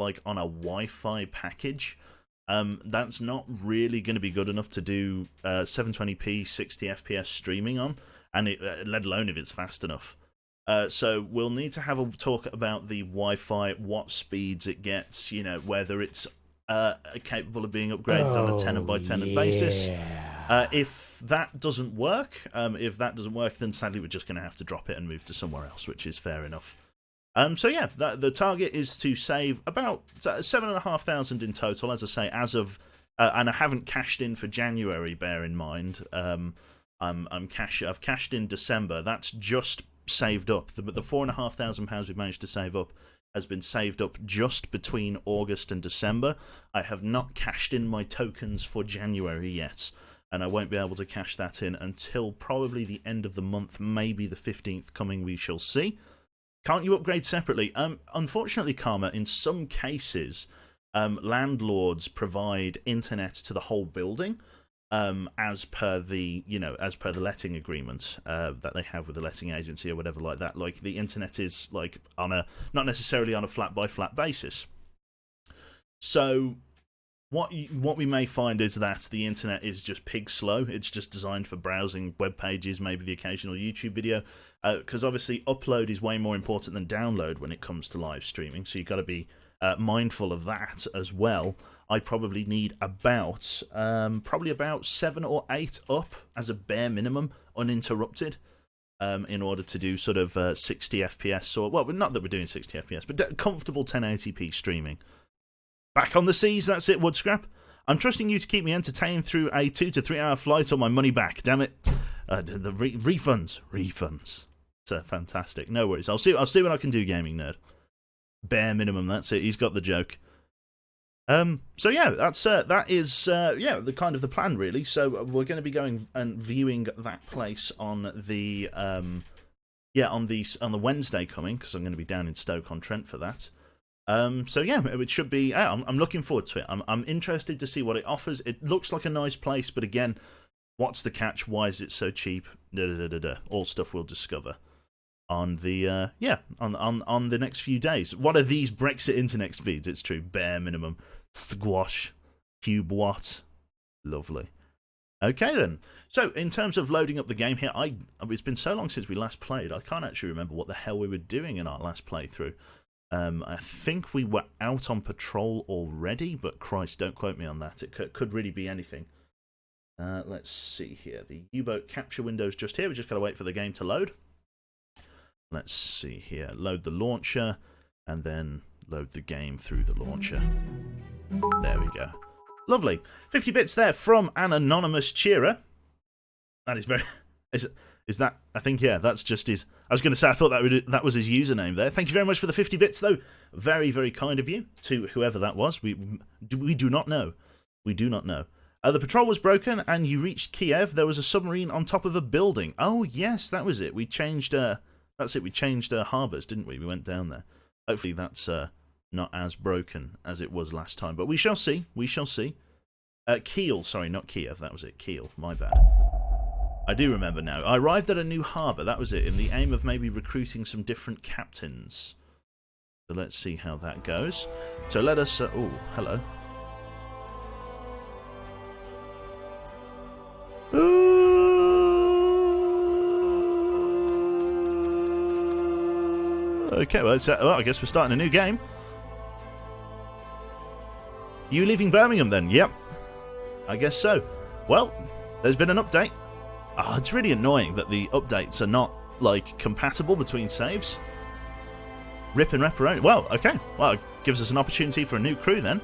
like on a Wi-Fi package, that's not really going to be good enough to do 720p 60 FPS streaming on, and let alone if it's fast enough. So we'll need to have a talk about the Wi-Fi, what speeds it gets, you know, whether it's capable of being upgraded on a tenant by tenant basis. If that doesn't work, then sadly we're just going to have to drop it and move to somewhere else, which is fair enough. So yeah, the target is to save about 7,500 in total, as I say, as of, and I haven't cashed in for January. Bear in mind, I've cashed in December. That's just saved up. The £4,500 we've managed to save up has been saved up just between August and December. I have not cashed in my tokens for January yet, and I won't be able to cash that in until probably the end of the month, maybe the 15th coming, we shall see. Can't you upgrade separately? Unfortunately, Karma, in some cases, landlords provide internet to the whole building, as per the letting agreement that they have with the letting agency or whatever like that. Like, the internet is like not necessarily on a flat by flat basis. So what we may find is that the internet is just pig slow. It's just designed for browsing web pages, maybe the occasional YouTube video, because obviously upload is way more important than download when it comes to live streaming. So you've got to be mindful of that as well. I probably need about 7 or 8 up as a bare minimum, uninterrupted, in order to do sort of 60 FPS, or, well, not that we're doing 60 FPS, but comfortable 1080p streaming. Back on the seas, that's it, Woodscrap. I'm trusting you to keep me entertained through a 2 to 3 hour flight or my money back. Damn it. The refunds. So fantastic. No worries. I'll see what I can do, Gaming Nerd. Bare minimum, that's it. He's got the joke. So yeah, that is the kind of the plan, really. So we're going to be going and viewing that place on the on the Wednesday coming, because I'm going to be down in Stoke-on-Trent for that. So yeah, it should be. I'm looking forward to it. I'm interested to see what it offers. It looks like a nice place, but again, what's the catch? Why is it so cheap? All stuff we'll discover on the on the next few days. What are these Brexit internet speeds? It's true, bare minimum. Squash, UBOAT, lovely. Okay then. So in terms of loading up the game here, it's been so long since we last played. I can't actually remember what the hell we were doing in our last playthrough. I think we were out on patrol already, but Christ, don't quote me on that. It could really be anything. Let's see here. The U-boat capture window's just here. We just got to wait for the game to load. Let's see here. Load the launcher, and then load the game through the launcher. There we go. Lovely. 50 bits there from an anonymous cheerer. That is very... Is that... I think, yeah, that's just his... I was going to say, I thought that was his username there. Thank you very much for the 50 bits, though. Very, very kind of you to whoever that was. We do not know. We do not know. The patrol was broken, and you reached Kiev. There was a submarine on top of a building. Oh, yes, that was it. We changed... that's it. We changed harbours, didn't we? We went down there. Hopefully that's not as broken as it was last time. But we shall see. We shall see. Kiel. Sorry, not Kiev. That was it. Kiel. My bad. I do remember now. I arrived at a new harbour. That was it. In the aim of maybe recruiting some different captains. So let's see how that goes. So let us... oh, hello. Okay, well, I guess we're starting a new game. You leaving Birmingham then? Yep. I guess so. Well, there's been an update. Oh, it's really annoying that the updates are not, like, compatible between saves. Rip and Reparoni. Well, okay. Well, it gives us an opportunity for a new crew then.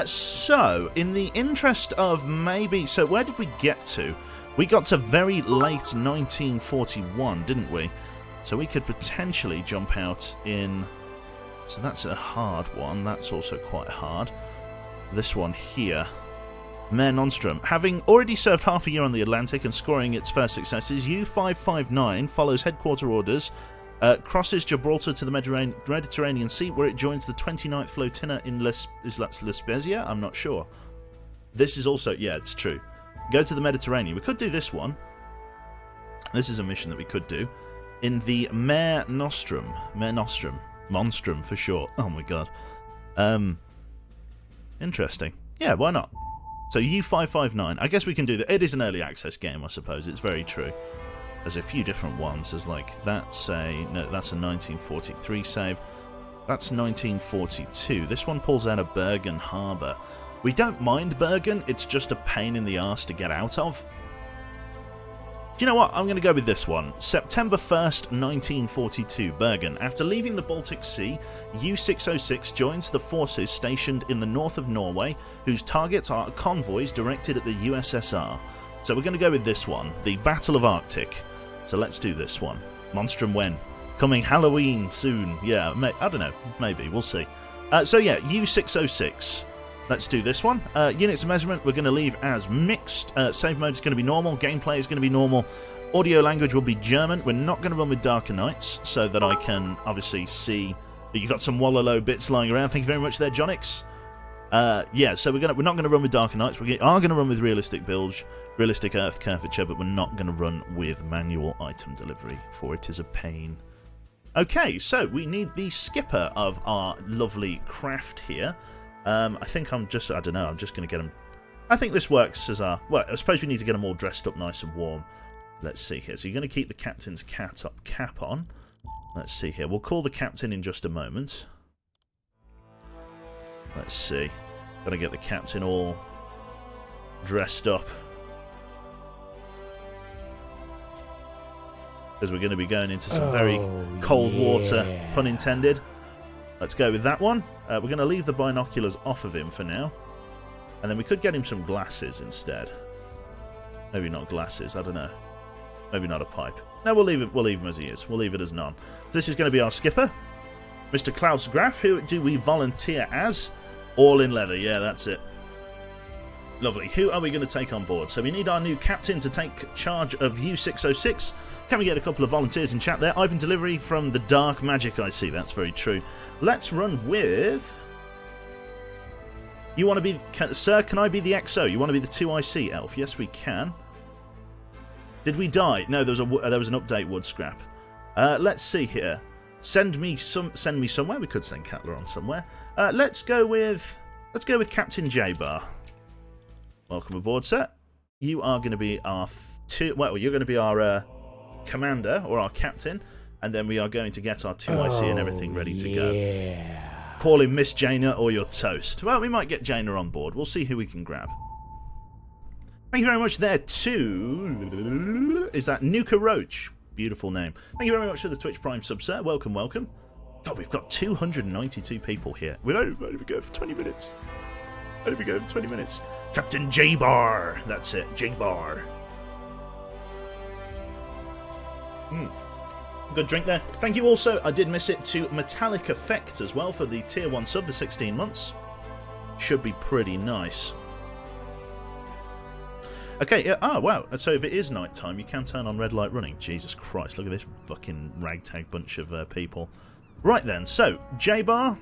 So, in the interest of maybe... So, where did we get to? We got to very late 1941, didn't we? So we could potentially jump out in... So that's a hard one. That's also quite hard. This one here. Mare Nostrum. Having already served half a year on the Atlantic and scoring its first successes, U-559 follows headquarter orders, crosses Gibraltar to the Mediterranean Sea, where it joins the 29th Flotilla in Lesbia? I'm not sure. This is also... Yeah, it's true. Go to the Mediterranean. We could do this one. This is a mission that we could do. In the Mare Nostrum. Mare Nostrum. Monstrum, for short. Oh my god. Interesting. Yeah, why not? So U559. I guess we can do that. It is an early access game, I suppose. It's very true. There's a few different ones. There's like that's a 1943 save. That's 1942. This one pulls out of Bergen Harbour. We don't mind Bergen. It's just a pain in the arse to get out of. Do you know what? I'm going to go with this one. September 1st, 1942, Bergen. After leaving the Baltic Sea, U-606 joins the forces stationed in the north of Norway, whose targets are convoys directed at the USSR. So we're going to go with this one, the Battle of Arctic. So let's do this one. Monstrum when? Coming Halloween soon. Yeah, I don't know. Maybe. We'll see. So yeah, U-606. Let's do this one. Units of measurement we're going to leave as mixed. Save mode is going to be normal. Gameplay is going to be normal. Audio language will be German. We're not going to run with Darker Nights so that I can obviously see that you've got some Wallalow bits lying around. Thank you very much there, Jonix. Yeah, so we're not going to run with Darker Nights. We are going to run with Realistic Bilge, Realistic Earth Curvature, but we're not going to run with manual item delivery, for it is a pain. Okay, so we need the skipper of our lovely craft here. I think I'm just going to get them. I think this works as our, well, I suppose we need to get them all dressed up nice and warm. Let's see here. So you're going to keep the captain's cap on. Let's see here. We'll call the captain in just a moment. Let's see. Got to get the captain all dressed up. Because we're going to be going into some very cold water, pun intended. Let's go with that one. We're going to leave the binoculars off of him for now. And then we could get him some glasses instead. Maybe not glasses, I don't know. Maybe not a pipe. No, we'll leave him as he is. We'll leave it as none. This is going to be our skipper, Mr. Klaus Graf. Who do we volunteer as? All in leather, yeah, that's it. Lovely. Who are we going to take on board? So we need our new captain to take charge of U-606. Can we get a couple of volunteers in chat there? Ivan delivery from the dark magic I see. That's very true. Let's run with... You want to be... Sir, can I be the XO? You want to be the 2IC elf? Yes, we can. Did we die? No, there was an update wood scrap. Let's see here. Send me somewhere. We could send Catler on somewhere. Let's go with Captain J-Bar. Welcome aboard, sir. You are going to be our you're going to be our commander or our captain, and then we are going to get our 2IC and everything ready to go. Call him Miss Jaina or you're toast. Well, we might get Jaina on board. We'll see who we can grab. Thank you very much there to... Is that Nuka Roach? Beautiful name. Thank you very much for the Twitch Prime sub, sir. Welcome, welcome. God, we've got 292 people here. We've only been going for 20 minutes. Only been going for 20 minutes. Captain J-Bar. That's it, J-Bar. Good drink there. Thank you also, I did miss it, to Metallic Effect as well for the Tier 1 sub for 16 months. Should be pretty nice. Okay, wow. So if it is night time, you can turn on red light running. Jesus Christ, look at this fucking ragtag bunch of people. Right then, so, J-Bar,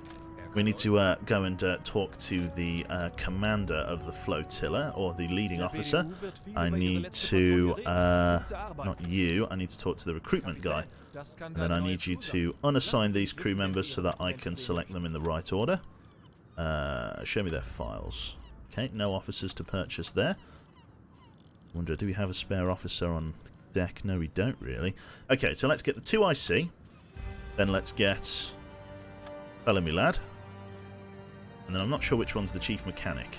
we need to go and talk to the commander of the flotilla, or the leading officer. I need to, not you, I need to talk to the recruitment guy. And then I need you to unassign these crew members so that I can select them in the right order. Show me their files. Okay, no officers to purchase there. Wonder, do we have a spare officer on deck? No, we don't really. Okay, so let's get the 2IC. Then let's get... Follow me, lad. And then I'm not sure which one's the chief mechanic.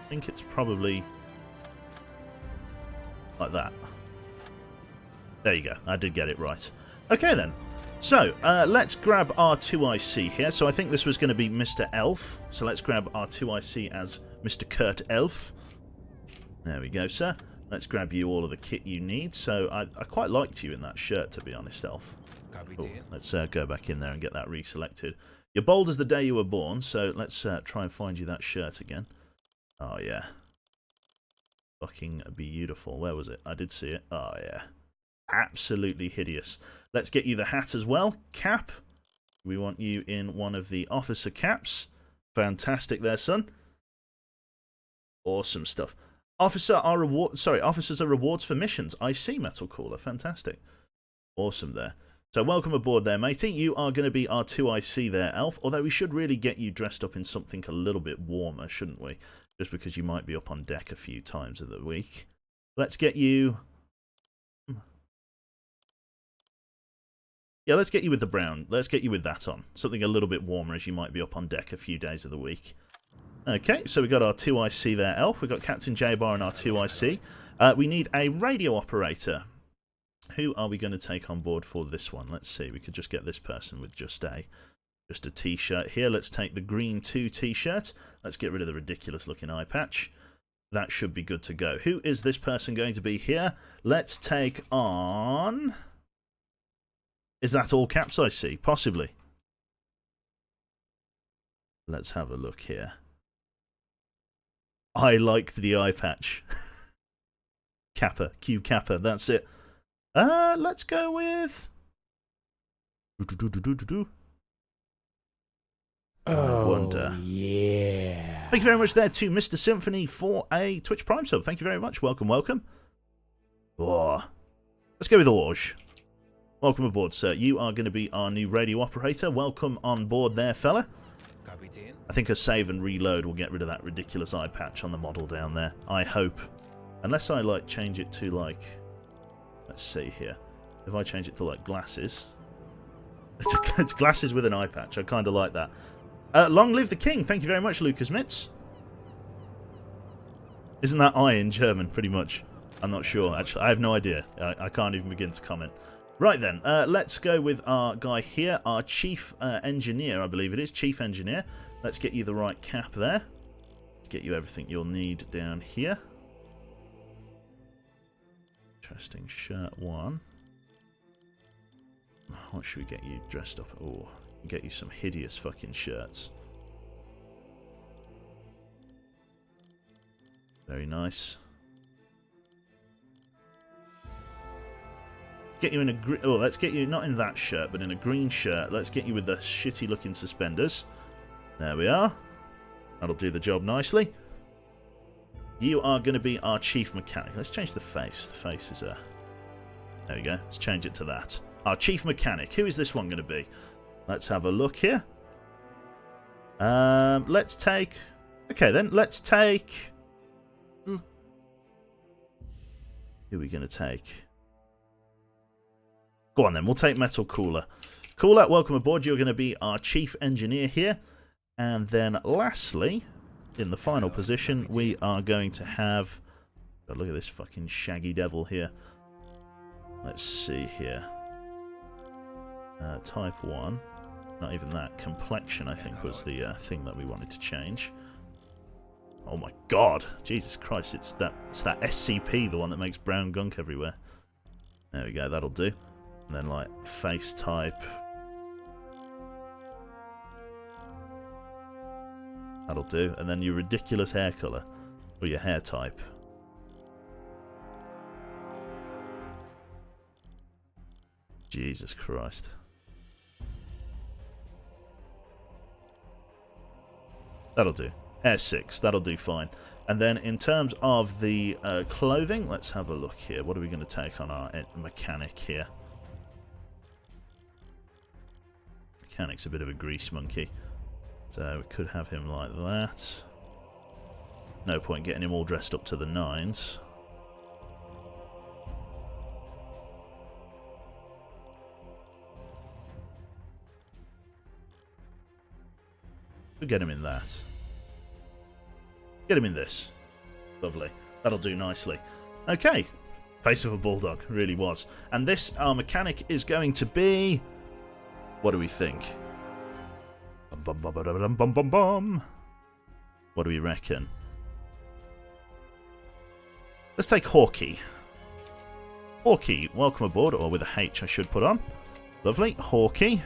I think it's probably... like that. There you go. I did get it right. Okay, then. So, let's grab our 2IC here. So I think this was going to be Mr. Elf. So let's grab our 2IC as Mr. Kurt Elf. There we go, sir. Let's grab you all of the kit you need. So I quite liked you in that shirt, to be honest, Elf. Ooh, let's go back in there and get that reselected. You're bold as the day you were born, so let's try and find you that shirt again. Oh, yeah. Fucking beautiful. Where was it? I did see it. Oh, yeah. Absolutely hideous. Let's get you the hat as well. Cap. We want you in one of the officer caps. Fantastic there, son. Awesome stuff. Officers are rewards for missions. I see, Metal Cooler. Fantastic. Awesome there. So welcome aboard there, matey. You are going to be our 2IC there, Elf. Although we should really get you dressed up in something a little bit warmer, shouldn't we? Just because you might be up on deck a few times of the week. Let's get you... Yeah, let's get you with the brown. Let's get you with that on. Something a little bit warmer as you might be up on deck a few days of the week. Okay, so we got our 2IC there, Elf. We've got Captain J-Bar and our 2IC. We need a radio operator. Who are we going to take on board for this one? Let's see. We could just get this person with just a t-shirt here. Let's take the green 2 t-shirt. Let's get rid of the ridiculous looking eye patch. That should be good to go. Who is this person going to be here? Let's take on... Is that all caps I see? Possibly. Let's have a look here. I liked the eye patch. Kappa. Q Kappa. That's it. Let's go with... I wonder. Yeah. Thank you very much there to Mr. Symphony for a Twitch Prime sub. Thank you very much. Welcome, welcome. Oh. Let's go with Orge. Welcome aboard, sir. You are going to be our new radio operator. Welcome on board there, fella. I think a save and reload will get rid of that ridiculous eye patch on the model down there. I hope. Unless I, like, change it to, like... Let's see here. If I change it to, like, glasses... It's glasses with an eye patch. I kind of like that. Long live the king. Thank you very much, Lucas Mitz. Isn't that I in German, pretty much? I'm not sure, actually. I have no idea. I can't even begin to comment. Right then, let's go with our guy here, our chief engineer, I believe it is. Chief engineer. Let's get you the right cap there. Let's get you everything you'll need down here. Interesting shirt one. What should we get you dressed up? Oh, get you some hideous fucking shirts. Very nice. Get you in a oh, let's get you not in that shirt, but in a green shirt. Let's get you with the shitty looking suspenders. There we are. That'll do the job nicely. You are going to be our chief mechanic. Let's change the face. The face is a... There we go. Let's change it to that. Our chief mechanic. Who is this one going to be? Let's have a look here. Let's take... Okay, then. Let's take... Who are we going to take? Go on, then. We'll take Metal Cooler. Cooler, welcome aboard. You're going to be our chief engineer here. And then, lastly, in the final position, we are going to have... Oh, look at this fucking shaggy devil here. Let's see here. Type 1. Not even that. Complexion, I think, was the thing that we wanted to change. Oh my god. Jesus Christ, it's that SCP, the one that makes brown gunk everywhere. There we go, that'll do. And then, like, face type. That'll do. And then your ridiculous hair colour. Or your hair type. Jesus Christ. That'll do. Hair 6. That'll do fine. And then in terms of the clothing, let's have a look here. What are we going to take on our mechanic here? Mechanic's a bit of a grease monkey. So we could have him like that. No point getting him all dressed up to the nines. We'll get him in that. Get him in this. Lovely. That'll do nicely. Okay. Face of a bulldog. Really was. And this, our mechanic, is going to be... What do we think? Bum, bum, bum, bum, bum, bum, bum. What do we reckon? Let's take Hawkeye. Hawkeye, welcome aboard. Or with a H I should put on. Lovely. Hawkeye.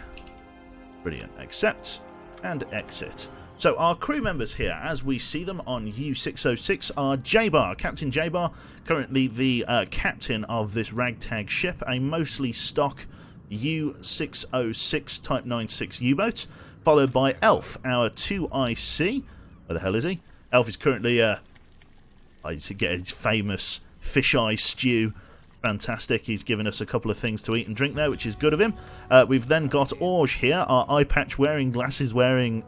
Brilliant. Accept. And exit. So our crew members here, as we see them on U-606, are J-Bar, Captain J-Bar, currently the captain of this ragtag ship, a mostly stock U-606 Type 96 U-boat, followed by Elf, our 2IC. Where the hell is he? Elf is currently, I need to get his famous fish eye stew Fantastic. He's given us a couple of things to eat and drink there, which is good of him. We've then got Orge here, our eye patch wearing, glasses wearing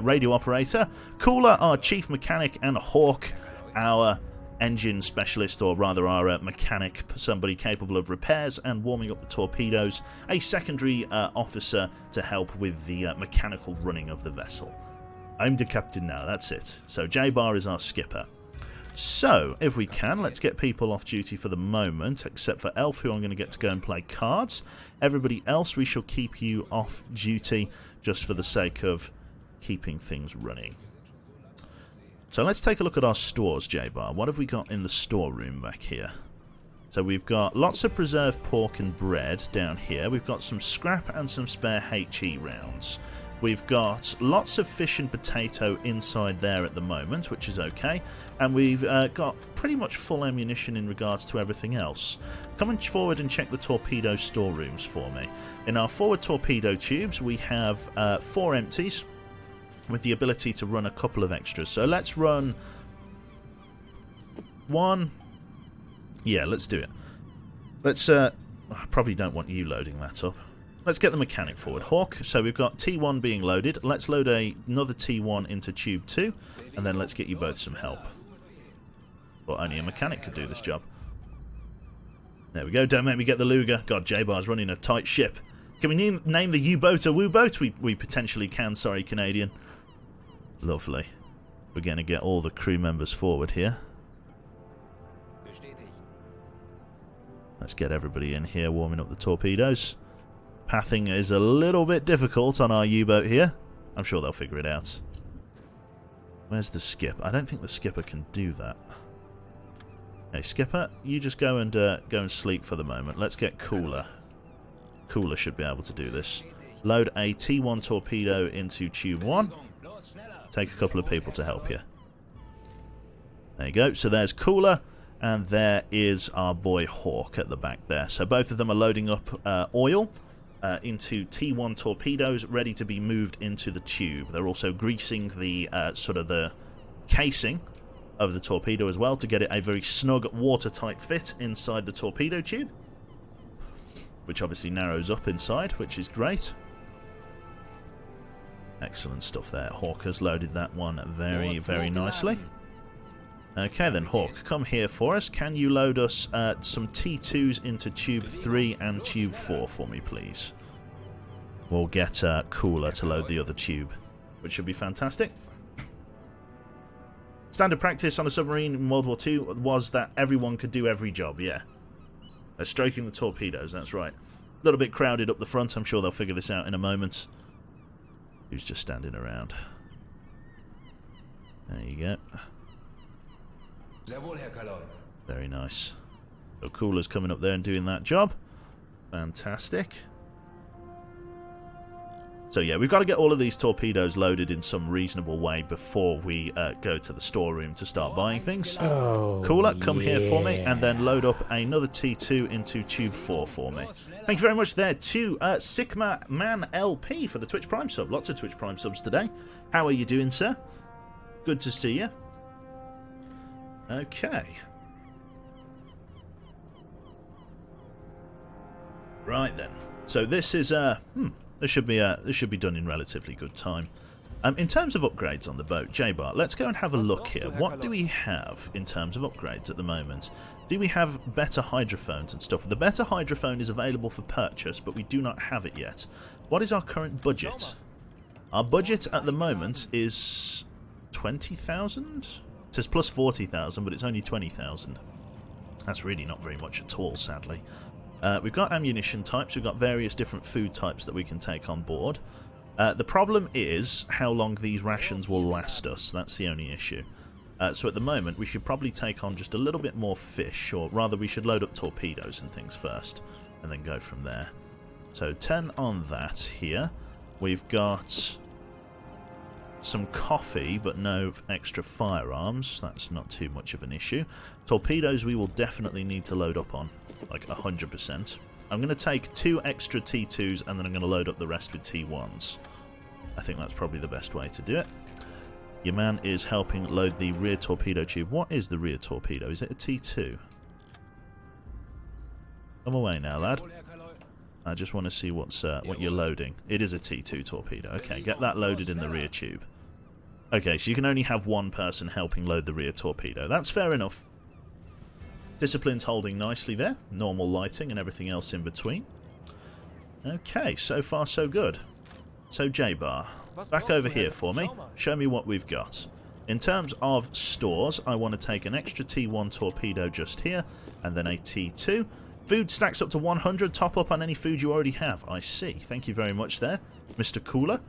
radio operator. Cooler, our chief mechanic, and Hawk, our engine specialist, or rather our mechanic, somebody capable of repairs and warming up the torpedoes. A secondary officer to help with the mechanical running of the vessel. I'm the captain now, that's it. So J-Bar is our skipper. So, if we can, let's get people off duty for the moment, except for Elf, who I'm going to get to go and play cards. Everybody else, we shall keep you off duty just for the sake of keeping things running. So let's take a look at our stores, J-Bar. What have we got in the storeroom back here? So we've got lots of preserved pork and bread down here. We've got some scrap and some spare HE rounds. We've got lots of fish and potato inside there at the moment, which is okay. And we've got pretty much full ammunition in regards to everything else. Come forward and check the torpedo storerooms for me. In our forward torpedo tubes, we have 4 empties with the ability to run a couple of extras. So let's run 1. Yeah, let's do it. Let's... I probably don't want you loading that up. Let's get the mechanic forward. Hawk, so we've got T1 being loaded. Let's load another T1 into Tube 2, and then let's get you both some help. Well, only a mechanic could do this job. There we go. Don't make me get the Luger. God, J-Bar's running a tight ship. Can we name the U-boat a Woo-boat? We potentially can. Sorry, Canadian. Lovely. We're going to get all the crew members forward here. Let's get everybody in here warming up the torpedoes. Pathing is a little bit difficult on our U-boat here. I'm sure they'll figure it out. Where's the skip? I don't think the skipper can do that. Hey, skipper, you just go and sleep for the moment. Let's get Cooler. Cooler should be able to do this. Load a T1 torpedo into Tube 1. Take a couple of people to help you. There you go. So there's Cooler, and there is our boy Hawk at the back there. So both of them are loading up oil into T1 torpedoes, ready to be moved into the tube. They're also greasing the sort of the casing of the torpedo as well to get it a very snug watertight fit inside the torpedo tube, which obviously narrows up inside, which is great. Excellent stuff there. Hawk has loaded that one very, very nicely. Okay then, Hawk, come here for us. Can you load us some T2s into Tube 3 and Tube 4 for me, please? We'll get Cooler to load the other tube, which should be fantastic. Standard practice on a submarine in World War II was that everyone could do every job, yeah. They're stroking the torpedoes, that's right. A little bit crowded up the front. I'm sure they'll figure this out in a moment. Who's just standing around? There you go. Very nice. So Cooler's coming up there and doing that job. Fantastic. So yeah, we've got to get all of these torpedoes loaded in some reasonable way before we go to the storeroom to start buying things. Oh, Cooler, come here for me, and then load up another T2 into Tube 4 for me. Thank you very much there to Sigma Man LP for the Twitch Prime sub. Lots of Twitch Prime subs today. How are you doing, sir? Good to see you. Okay. Right then. So this is this should be done in relatively good time. In terms of upgrades on the boat, J-Bar, let's go and have a look here. What do we have in terms of upgrades at the moment? Do we have better hydrophones and stuff? The better hydrophone is available for purchase, but we do not have it yet. What is our current budget? Our budget at the moment is 20,000? It says plus 40,000, but it's only 20,000. That's really not very much at all, sadly. We've got ammunition types, we've got various different food types that we can take on board. The problem is how long these rations will last us. That's the only issue. So at the moment, we should probably take on just a little bit more fish, or rather we should load up torpedoes and things first, and then go from there. So 10 on that here. We've got some coffee, but no extra firearms. That's not too much of an issue. Torpedoes we will definitely need to load up on, like 100%. I'm going to take 2 extra T2s, and then I'm going to load up the rest with T1s. I think that's probably the best way to do it. Your man is helping load the rear torpedo tube. What is the rear torpedo? Is it a T2? Come away now, lad. I just want to see what you're loading. It is a T2 torpedo. Okay, get that loaded in the rear tube. Okay, so you can only have one person helping load the rear torpedo. That's fair enough. Discipline's holding nicely there. Normal lighting and everything else in between. Okay, so far so good. So J-Bar, back over here for me. Show me what we've got. In terms of stores, I want to take an extra T1 torpedo just here, and then a T2. Food stacks up to 100. Top up on any food you already have. I see. Thank you very much there, Mr. Cooler.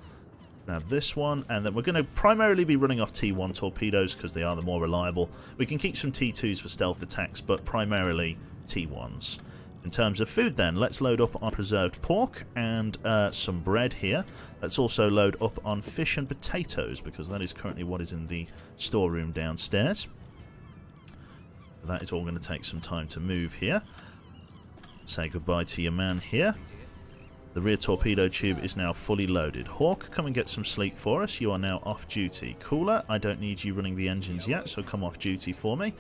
Grab this one, and then we're going to primarily be running off T1 torpedoes because they are the more reliable. We can keep some T2s for stealth attacks, but primarily T1s. In terms of food then, let's load up on preserved pork and some bread here. Let's also load up on fish and potatoes because that is currently what is in the storeroom downstairs. That is all going to take some time to move here. Say goodbye to your man here. The rear torpedo tube is now fully loaded. Hawk, come and get some sleep for us. You are now off duty. Cooler, I don't need you running the engines yet, so come off duty for me.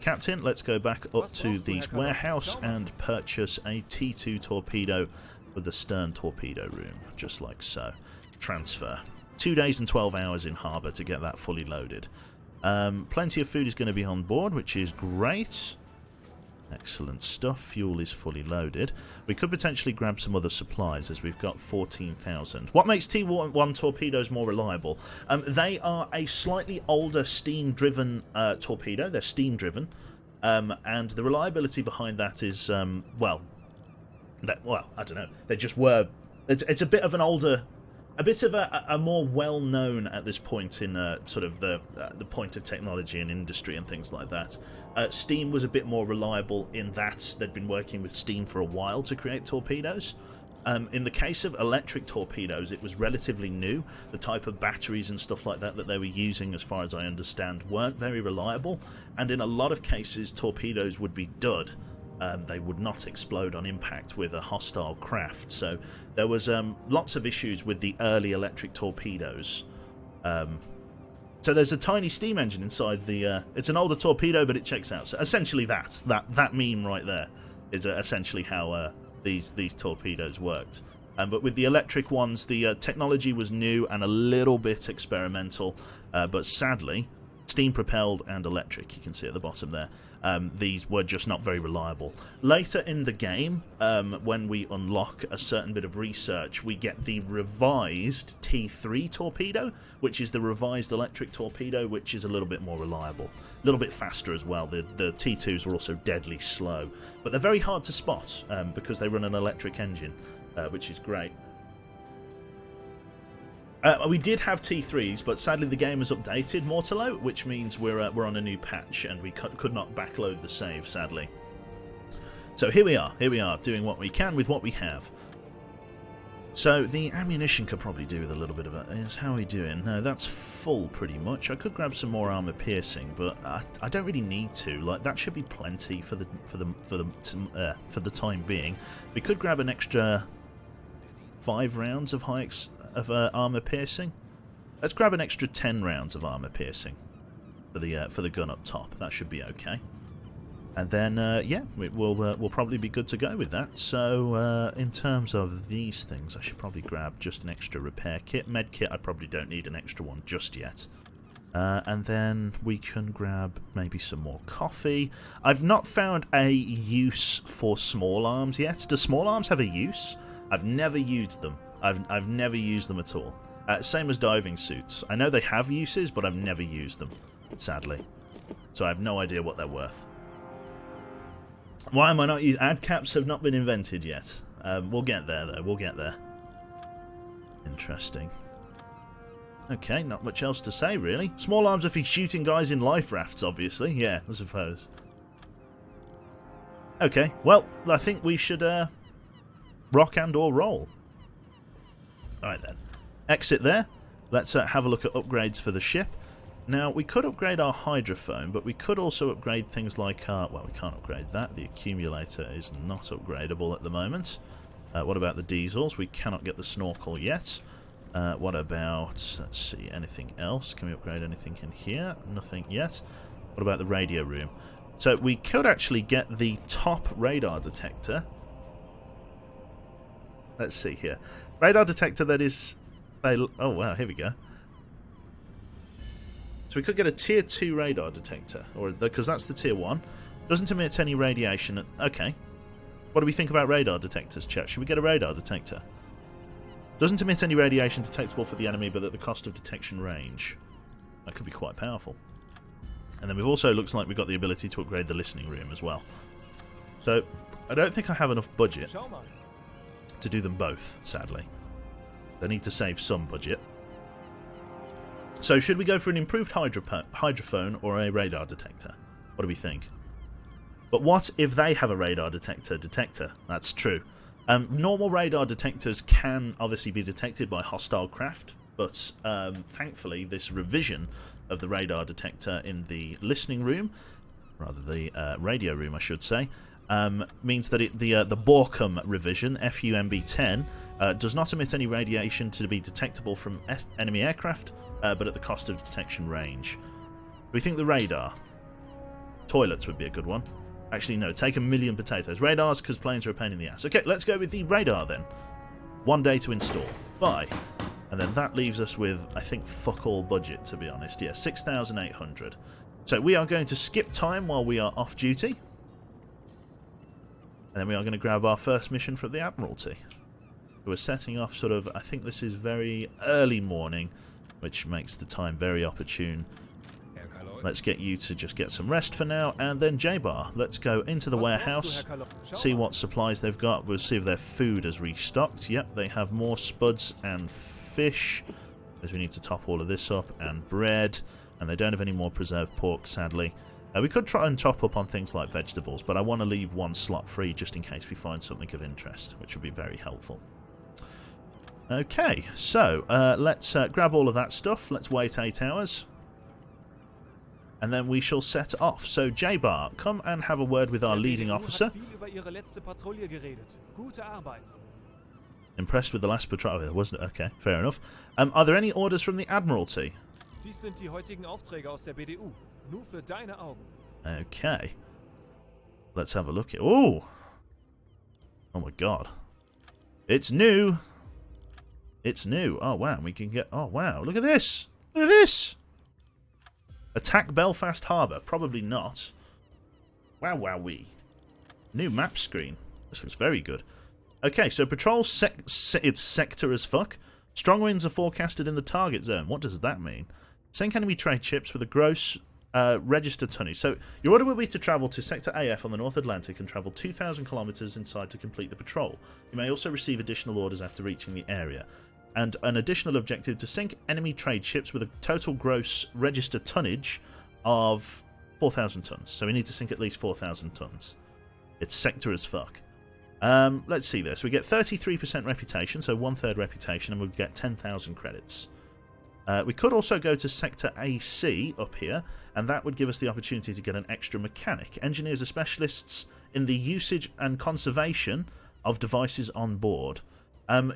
Captain, let's go back up to the warehouse and purchase a T2 torpedo with the stern torpedo room, just like so. Transfer. 2 days and 12 hours in harbour to get that fully loaded. Plenty of food is going to be on board, which is great. Excellent stuff. Fuel is fully loaded. We could potentially grab some other supplies as we've got 14,000. What makes T1 torpedoes more reliable? They are a slightly older steam-driven torpedo. They're steam-driven. And the reliability behind that is, well, I don't know. They just were... It's a bit of an older... A bit of a more well-known at this point in sort of the point of technology and industry and things like that. Steam was a bit more reliable in that they'd been working with steam for a while to create torpedoes. In the case of electric torpedoes, it was relatively new. The type of batteries and stuff like that they were using, as far as I understand, weren't very reliable. And in a lot of cases, torpedoes would be dud. They would not explode on impact with a hostile craft. So there was lots of issues with the early electric torpedoes. So there's a tiny steam engine inside the... it's an older torpedo, but it checks out. So essentially that meme right there is essentially how these torpedoes worked. But with the electric ones, the technology was new and a little bit experimental. But sadly, steam-propelled and electric, you can see at the bottom there. These were just not very reliable. Later in the game, when we unlock a certain bit of research, we get the revised T3 torpedo, which is the revised electric torpedo, which is a little bit more reliable. A little bit faster as well. The T2s were also deadly slow. But they're very hard to spot because they run an electric engine, which is great. We did have T3s, but sadly the game has updated Mortalo, which means we're on a new patch and we could not backload the save, sadly. So here we are, doing what we can with what we have. So the ammunition could probably do with a little bit of it. How are we doing? No, that's full pretty much. I could grab some more armor piercing, but I don't really need to. Like, that should be plenty for the time being. We could grab an extra 5 rounds of armor piercing. Let's grab an extra 10 rounds of armor piercing for the gun up top. That should be okay. And then yeah, we'll probably be good to go with that. So in terms of these things, I should probably grab just an extra repair kit. Med kit, I probably don't need an extra one just yet. And then we can grab maybe some more coffee. I've not found a use for small arms yet. Do small arms have a use? I've never used them. I've never used them at all. Same as diving suits. I know they have uses, but I've never used them, sadly. So I have no idea what they're worth. Why am I not using... Ad caps have not been invented yet. We'll get there, though. We'll get there. Interesting. Okay, not much else to say, really. Small arms are for shooting guys in life rafts, obviously. Yeah, I suppose. Okay, well, I think we should rock and or roll. Alright then, exit there. Let's have a look at upgrades for the ship. Now, we could upgrade our hydrophone, but we could also upgrade things like our... Well, we can't upgrade that. The accumulator is not upgradable at the moment. What about the diesels? We cannot get the snorkel yet. What about... Let's see, anything else? Can we upgrade anything in here? Nothing yet. What about the radio room? So we could actually get the top radar detector Let's see here. Radar detector that is... Oh, wow, here we go. So we could get a tier 2 radar detector, or because that's the tier 1. Doesn't emit any radiation. Okay. What do we think about radar detectors, chat? Should we get a radar detector? Doesn't emit any radiation detectable for the enemy, but at the cost of detection range. That could be quite powerful. And then we've also, looks like we've got the ability to upgrade the listening room as well. So, I don't think I have enough budget to do them both, sadly. I need to save some budget. So, should we go for an improved hydrophone or a radar detector? What do we think? But what if they have a radar detector? That's true. Normal radar detectors can obviously be detected by hostile craft, but thankfully this revision of the radar detector in the listening room, rather the radio room I should say, means that the Borkum revision, FUMB-10, does not emit any radiation to be detectable from enemy aircraft, but at the cost of detection range. We think the radar. Toilets would be a good one. Actually, no, take 1,000,000 potatoes. Radars, because planes are a pain in the ass. Okay, let's go with the radar then. 1 day to install. Buy. And then that leaves us with, I think, fuck all budget, to be honest. Yeah, 6,800. So we are going to skip time while we are off duty. And then we are going to grab our first mission from the Admiralty. We're setting off sort of, I think this is very early morning, which makes the time very opportune. Let's get you to just get some rest for now, and then J-Bar. Let's go into the warehouse, see what supplies they've got. We'll see if their food has restocked. Yep, they have more spuds and fish, as we need to top all of this up, and bread, and they don't have any more preserved pork, sadly. We could try and top up on things like vegetables, but I want to leave one slot free just in case we find something of interest, which would be very helpful. Okay, so let's grab all of that stuff. Let's wait 8 hours. And then we shall set off. So, J-Bar, come and have a word with our leading officer. Impressed with the last patrol, wasn't it? Okay, fair enough. Are there any orders from the Admiralty? Okay. Let's have a look at... Oh! Oh my god. It's new! It's new. Oh wow, we can get... Oh wow, look at this! Look at this! Attack Belfast Harbour. Probably not. Wow, wowee. New map screen. This looks very good. Okay, so patrol it's sector as fuck. Strong winds are forecasted in the target zone. What does that mean? Sink enemy trade ships with a gross register tonnage. So your order will be to travel to Sector AF on the North Atlantic and travel 2,000 kilometers inside to complete the patrol. You may also receive additional orders after reaching the area. And an additional objective to sink enemy trade ships with a total gross register tonnage of 4,000 tons. So we need to sink at least 4,000 tons. It's sector as fuck. Let's see this. We get 33% reputation, so 1/3 reputation, and we'll get 10,000 credits. We could also go to Sector AC up here, and that would give us the opportunity to get an extra mechanic. Engineers are specialists in the usage and conservation of devices on board.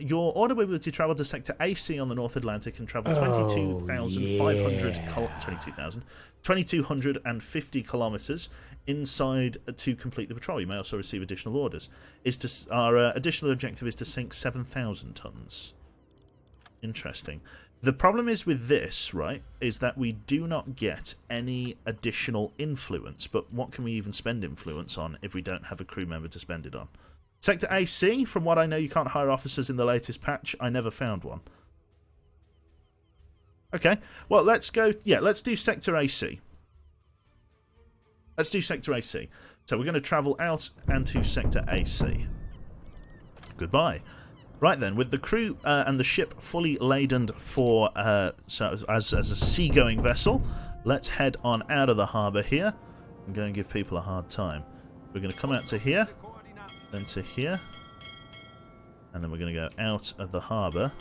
Your order will be to travel to Sector AC on the North Atlantic and travel 2,250 kilometers inside to complete the patrol. You may also receive additional orders. Our additional objective is to sink 7,000 tons. Interesting. The problem is with this, right, is that we do not get any additional influence. But what can we even spend influence on if we don't have a crew member to spend it on? Sector AC, from what I know, you can't hire officers in the latest patch. I never found one. Okay, well, let's go... Yeah, let's do Sector AC. Let's do Sector AC. So we're going to travel out and to Sector AC. Goodbye. Right then, with the crew and the ship fully laden for so as a seagoing vessel, let's head on out of the harbour here and go and give people a hard time. We're going to come out to here. Then to here, and then we're going to go out of the harbour,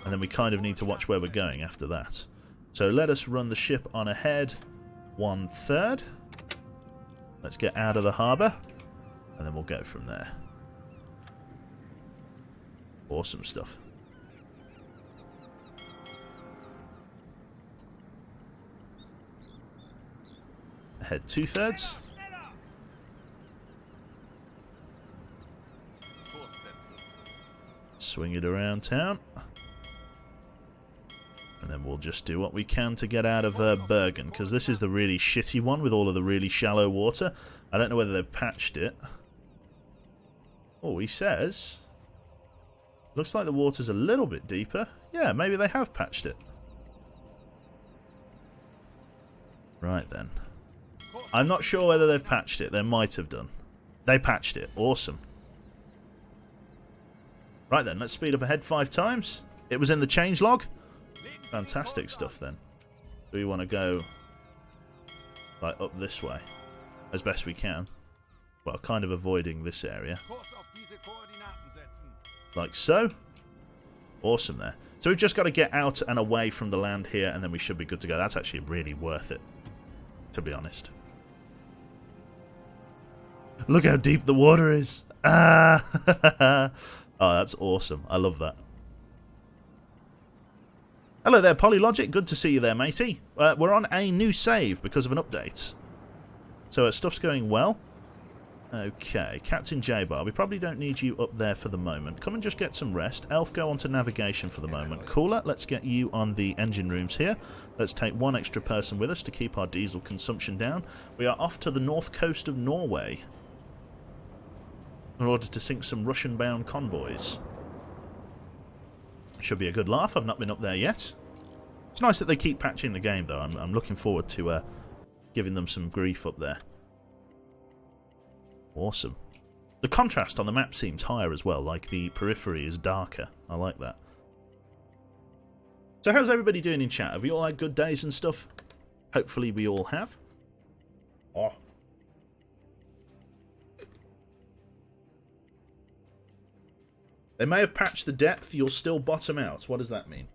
and then we kind of need to watch where we're going after that. So let us run the ship on ahead 1/3. Let's get out of the harbour, and then we'll go from there. Awesome stuff. Ahead 2/3. Swing it around town. And then we'll just do what we can to get out of Bergen, because this is the really shitty one with all of the really shallow water. I don't know whether they've patched it. Oh, he says... Looks like the water's a little bit deeper. Yeah, maybe they have patched it. Right then. I'm not sure whether they've patched it. They might have done. They patched it. Awesome. Right then, let's speed up ahead 5 times. It was in the changelog. Fantastic stuff then. Do we want to go like up this way as best we can? Well, kind of avoiding this area. Like so. Awesome there. So we've just got to get out and away from the land here, and then we should be good to go. That's actually really worth it, to be honest. Look how deep the water is. Ah! Oh, that's awesome. I love that. Hello there, Polylogic. Good to see you there, matey. We're on a new save because of an update. So stuff's going well. Okay, Captain J-Bar, we probably don't need you up there for the moment. Come and just get some rest. Elf, go on to navigation for the moment. Cooler, let's get you on the engine rooms here. Let's take 1 extra person with us to keep our diesel consumption down. We are off to the north coast of Norway in order to sink some Russian-bound convoys. Should be a good laugh. I've not been up there yet. It's nice that they keep patching the game, though. I'm looking forward to giving them some grief up there. Awesome. The contrast on the map seems higher as well, like the periphery is darker. I like that. So how's everybody doing in chat? Have you all had good days and stuff? Hopefully we all have. Oh. They may have patched the depth, you'll still bottom out. What does that mean?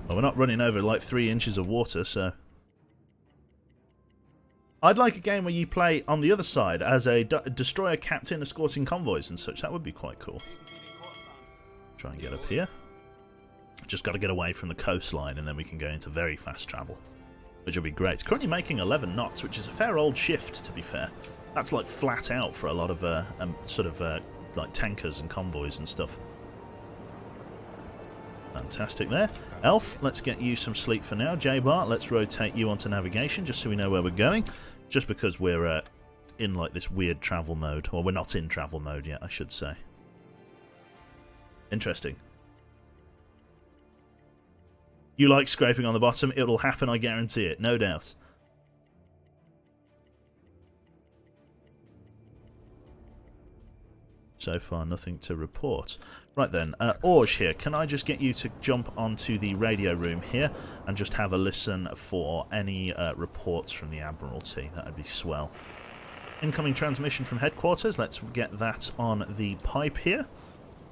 Well, we're not running over like 3 inches of water, so... I'd like a game where you play on the other side as a destroyer captain escorting convoys and such. That would be quite cool. Try and get up here. Just got to get away from the coastline and then we can go into very fast travel, which will be great. It's currently making 11 knots, which is a fair old shift, to be fair. That's like flat out for a lot of like tankers and convoys and stuff. Fantastic there. Elf, let's get you some sleep for now. J-Bar, let's rotate you onto navigation just so we know where we're going. Just because we're in like this weird travel mode. Or we're not in travel mode yet, I should say. Interesting. You like scraping on the bottom? It'll happen, I guarantee it. No doubt. So far, nothing to report. Right then, Orge here, can I just get you to jump onto the radio room here and just have a listen for any reports from the Admiralty? That would be swell. Incoming transmission from headquarters. Let's get that on the pipe here.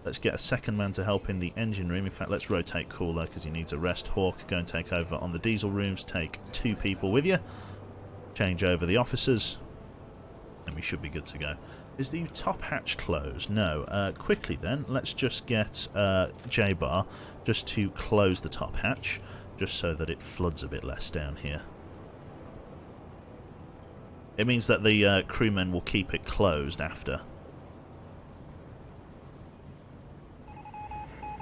Let's get a second man to help in the engine room. In fact, let's rotate Cooler because he needs a rest. Hawk, go and take over on the diesel rooms. Take 2 people with you. Change over the officers. And we should be good to go. Is the top hatch closed? No. Quickly then, let's just get J-Bar just to close the top hatch, just so that it floods a bit less down here. It means that the crewmen will keep it closed after.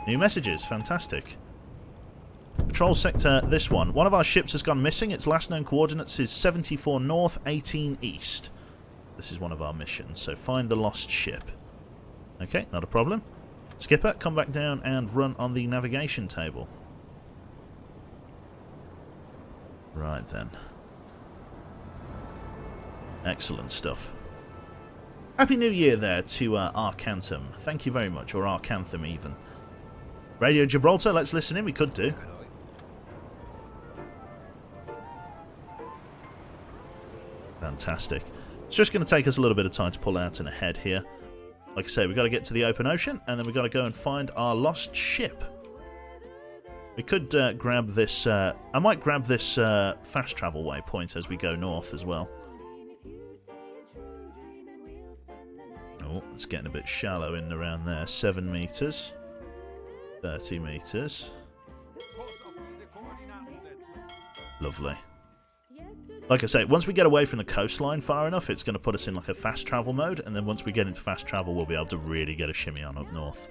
New messages, fantastic. Patrol sector, this one. One of our ships has gone missing. Its last known coordinates is 74 north, 18 east. This is one of our missions, so find the lost ship. Okay, not a problem. Skipper, come back down and run on the navigation table. Right then. Excellent stuff. Happy New Year there to Arcantum. Thank you very much, or Arcanthum even. Radio Gibraltar, let's listen in, we could do. Fantastic. It's just going to take us a little bit of time to pull out and ahead here. Like I say, we've got to get to the open ocean, and then we've got to go and find our lost ship. We could grab this... I might grab this fast travel waypoint as we go north as well. Oh, it's getting a bit shallow in and around there. 7 meters. 30 meters. Lovely. like I say, once we get away from the coastline far enough, it's going to put us in like a fast travel mode, and then once we get into fast travel, we'll be able to really get a shimmy on up north,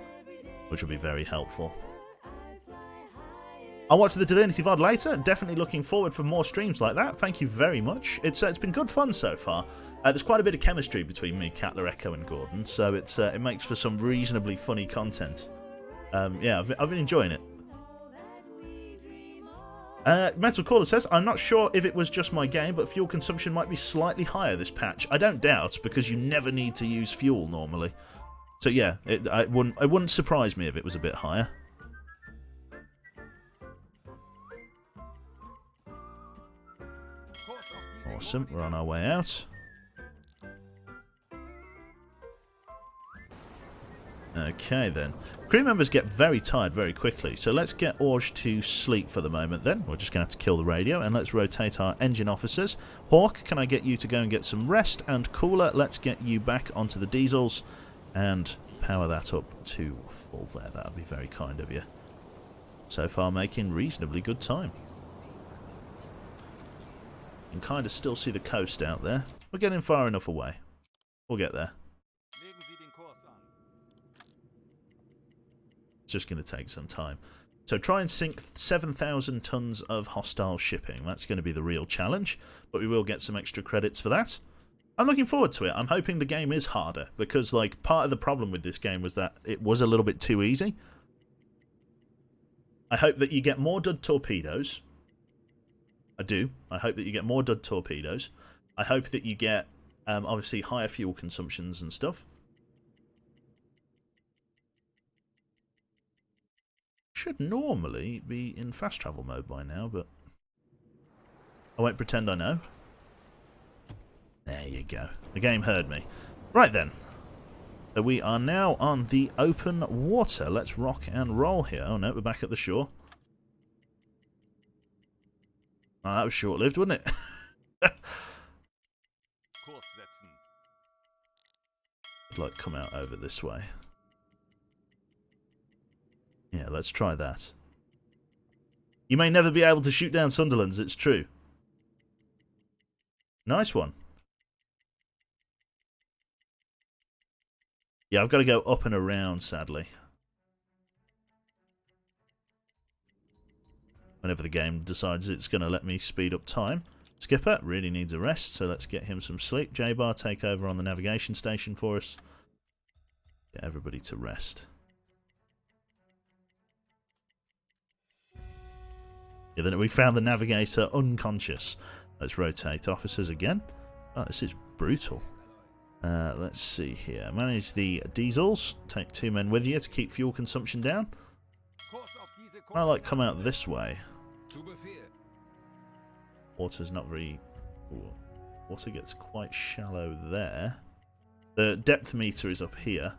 which will be very helpful. I'll watch the Divinity VOD later. Definitely looking forward for more streams like that. Thank you very much. It's been good fun so far. There's quite a bit of chemistry between me, Catler, Echo, and Gordon, so it makes for some reasonably funny content. Yeah, I've been enjoying it. Metal Caller says, I'm not sure if it was just my game, but fuel consumption might be slightly higher this patch. I don't doubt, because you never need to use fuel normally. So yeah, it wouldn't surprise me if it was a bit higher. Awesome, we're on our way out. Okay then. Crew members get very tired very quickly, so let's get Orge to sleep for the moment then. We're just going to have to kill the radio, and let's rotate our engine officers. Hawk, can I get you to go and get some rest? And Cooler, let's get you back onto the diesels and power that up to full there. That would be very kind of you. So far making reasonably good time. You can kind of still see the coast out there. We're getting far enough away. We'll get there. It's just going to take some time. So try and sink 7,000 tons of hostile shipping. That's going to be the real challenge, but we will get some extra credits for that. I'm looking forward to it. I'm hoping the game is harder, because like part of the problem with this game was that it was a little bit too easy. I hope that you get more dud torpedoes. I do. I hope that you get more dud torpedoes. I hope that you get, obviously, higher fuel consumptions and stuff. Should normally be in fast travel mode by now, but I won't pretend I know. There you go. The game heard me. Right then. So we are now on the open water. Let's rock and roll here. Oh no, we're back at the shore. Oh, that was short-lived, wasn't it? I'd like to come out over this way. Yeah, let's try that. You may never be able to shoot down Sunderlands, it's true. Nice one. Yeah, I've got to go up and around, sadly. Whenever the game decides it's going to let me speed up time. Skipper really needs a rest, so let's get him some sleep. J-Bar, take over on the navigation station for us. Get everybody to rest. Yeah, then we found the navigator unconscious. Let's rotate officers again. Oh, this is brutal. Let's see here. Manage the diesels. Take 2 men with you to keep fuel consumption down. I like come out this way. Water's not very... Ooh, water gets quite shallow there. The depth meter is up here.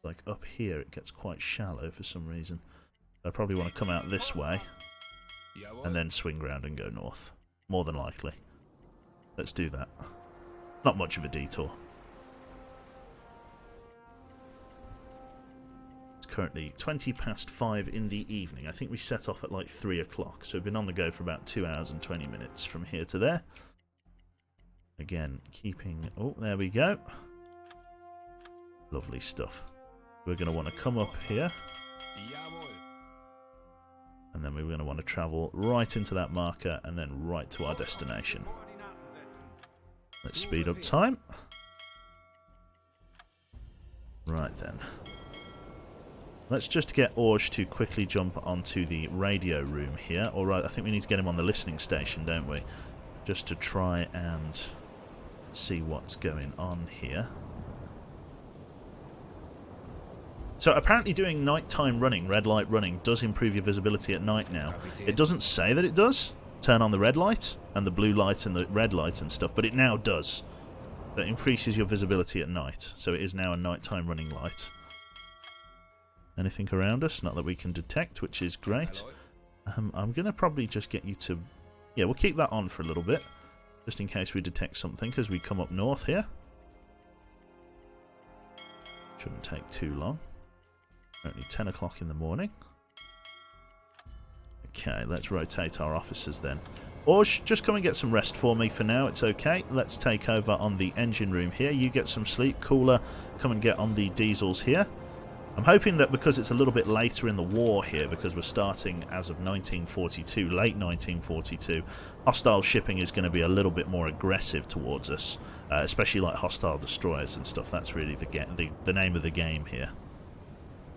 Like up here it gets quite shallow for some reason. I probably want to come out this way and then swing round and go north. More than likely. Let's do that. Not much of a detour. It's currently 5:20 in the evening. I think we set off at like 3 o'clock, so we've been on the go for about 2 hours and 20 minutes from here to there. Again, keeping... Oh, there we go. Lovely stuff. We're going to want to come up here. And then we're going to want to travel right into that marker and then right to our destination. Let's speed up time. Right then. Let's just get Orge to quickly jump onto the radio room here. Alright, I think we need to get him on the listening station, don't we? Just to try and see what's going on here. So apparently doing nighttime running, red light running, does improve your visibility at night now. It doesn't say that it does. Turn on the red light and the blue light and the red light and stuff, but it now does. That increases your visibility at night. So it is now a nighttime running light. Anything around us? Not that we can detect, which is great. I'm going to probably just get you to... Yeah, we'll keep that on for a little bit. Just in case we detect something as we come up north here. Shouldn't take too long. Only 10 o'clock in the morning. Okay, let's rotate our officers then. Orge, just come and get some rest for me for now. It's okay. Let's take over on the engine room here. You get some sleep. Cooler, come and get on the diesels here. I'm hoping that because it's a little bit later in the war here, because we're starting as of 1942, late 1942, hostile shipping is going to be a little bit more aggressive towards us, especially like hostile destroyers and stuff. That's really the name of the game here.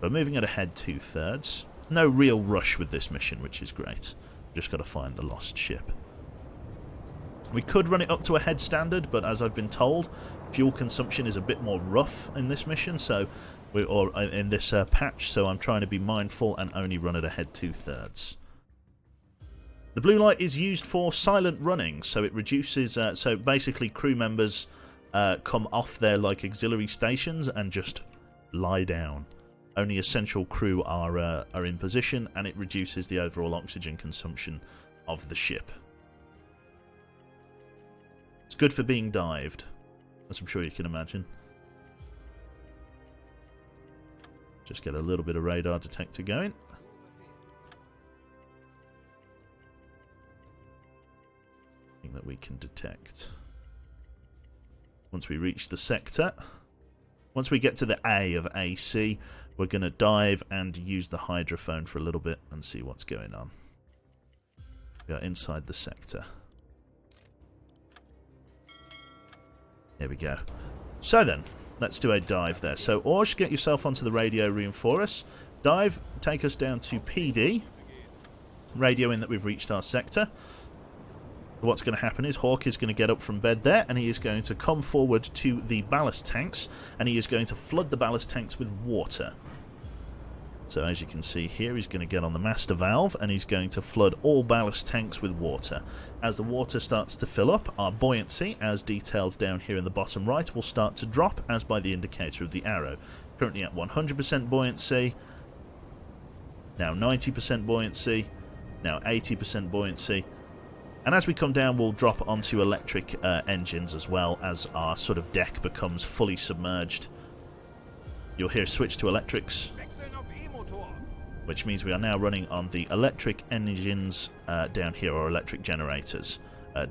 But moving it ahead 2/3. No real rush with this mission, which is great. Just got to find the lost ship. We could run it up to a head standard, but as I've been told, fuel consumption is a bit more rough in this mission, or in this patch, so I'm trying to be mindful and only run it ahead 2/3. The blue light is used for silent running, so it reduces. So basically, crew members come off their like auxiliary stations and just lie down. Only essential crew are in position, and it reduces the overall oxygen consumption of the ship. It's good for being dived, as I'm sure you can imagine. Just get a little bit of radar detector going. Thing that we can detect. Once we reach the sector, once we get to the A of AC, we're going to dive and use the hydrophone for a little bit and see what's going on. We are inside the sector. Here we go. So then, let's do a dive there. So, Orge, get yourself onto the radio room for us. Dive, take us down to PD. Radio in that we've reached our sector. What's going to happen is Hawk is going to get up from bed there, and he is going to come forward to the ballast tanks, and he is going to flood the ballast tanks with water. So as you can see here, he's going to get on the master valve, and he's going to flood all ballast tanks with water. As the water starts to fill up, our buoyancy, as detailed down here in the bottom right, will start to drop, as by the indicator of the arrow. Currently at 100% buoyancy, now 90% buoyancy, now 80% buoyancy. And as we come down, we'll drop onto electric engines as well, as our sort of deck becomes fully submerged. You'll hear a switch to electrics, which means we are now running on the electric engines down here, or electric generators,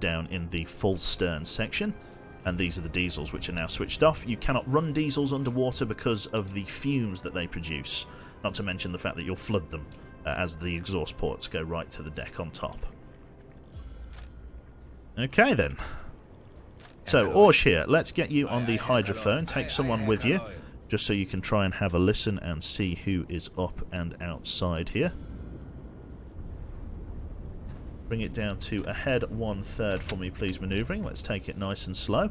down in the full stern section. And these are the diesels, which are now switched off. You cannot run diesels underwater because of the fumes that they produce, not to mention the fact that you'll flood them as the exhaust ports go right to the deck on top. Okay then. So, Orge here, let's get you on the hydrophone. Take someone with you, just so you can try and have a listen and see who is up and outside here. Bring it down to ahead 1/3 for me, please, manoeuvring. Let's take it nice and slow.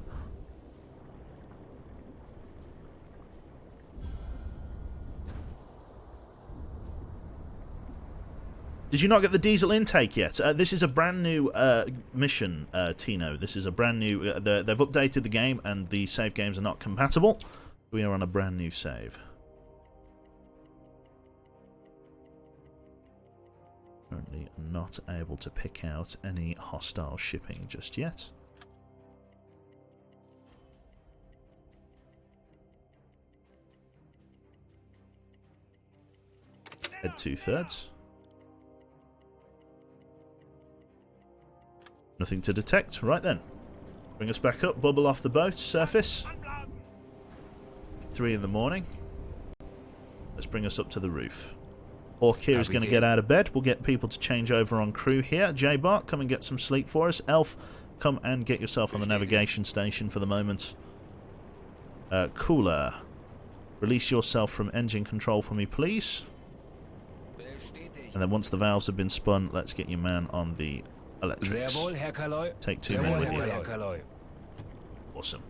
Did you not get the diesel intake yet? This is a brand new mission, Tino. This is a brand new... they've updated the game and the save games are not compatible. We are on a brand new save. Currently not able to pick out any hostile shipping just yet. Head 2/3. Nothing to detect. Right then. Bring us back up. Bubble off the boat. Surface. 3 in the morning. Let's bring us up to the roof. Hawk here is going to get out of bed. We'll get people to change over on crew here. J-Bart, come and get some sleep for us. Elf, come and get yourself on the navigation station for the moment. Cooler, release yourself from engine control for me, please. And then once the valves have been spun, let's get your man on the electrics. Take 2 men with you. Awesome.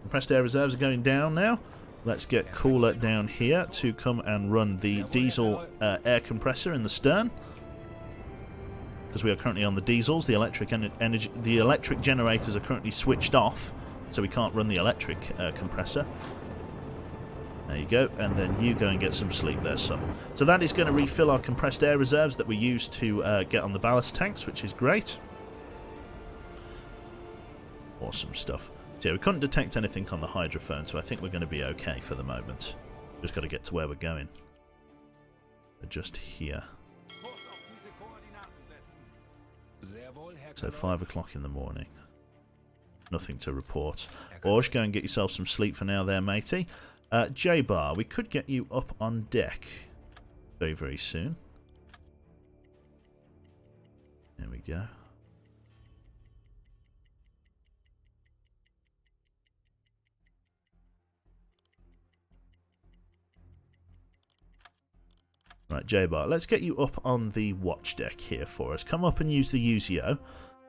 Compressed air reserves are going down now. Let's get Cooler down here to come and run the diesel air compressor in the stern. Because we are currently on the diesels, the electric generators are currently switched off, so we can't run the electric compressor. There you go, and then you go and get some sleep there, son. So that is going to refill our compressed air reserves that we use to get on the ballast tanks, which is great. Awesome stuff. So yeah, we couldn't detect anything on the hydrophone, so I think we're going to be okay for the moment. Just got to get to where we're going. We're just here. So 5 o'clock in the morning. Nothing to report. Orge, go and get yourself some sleep for now there, matey. J-Bar, we could get you up on deck very, very soon. There we go. Right, J-Bar, let's get you up on the watch deck here for us. Come up and use the UZO.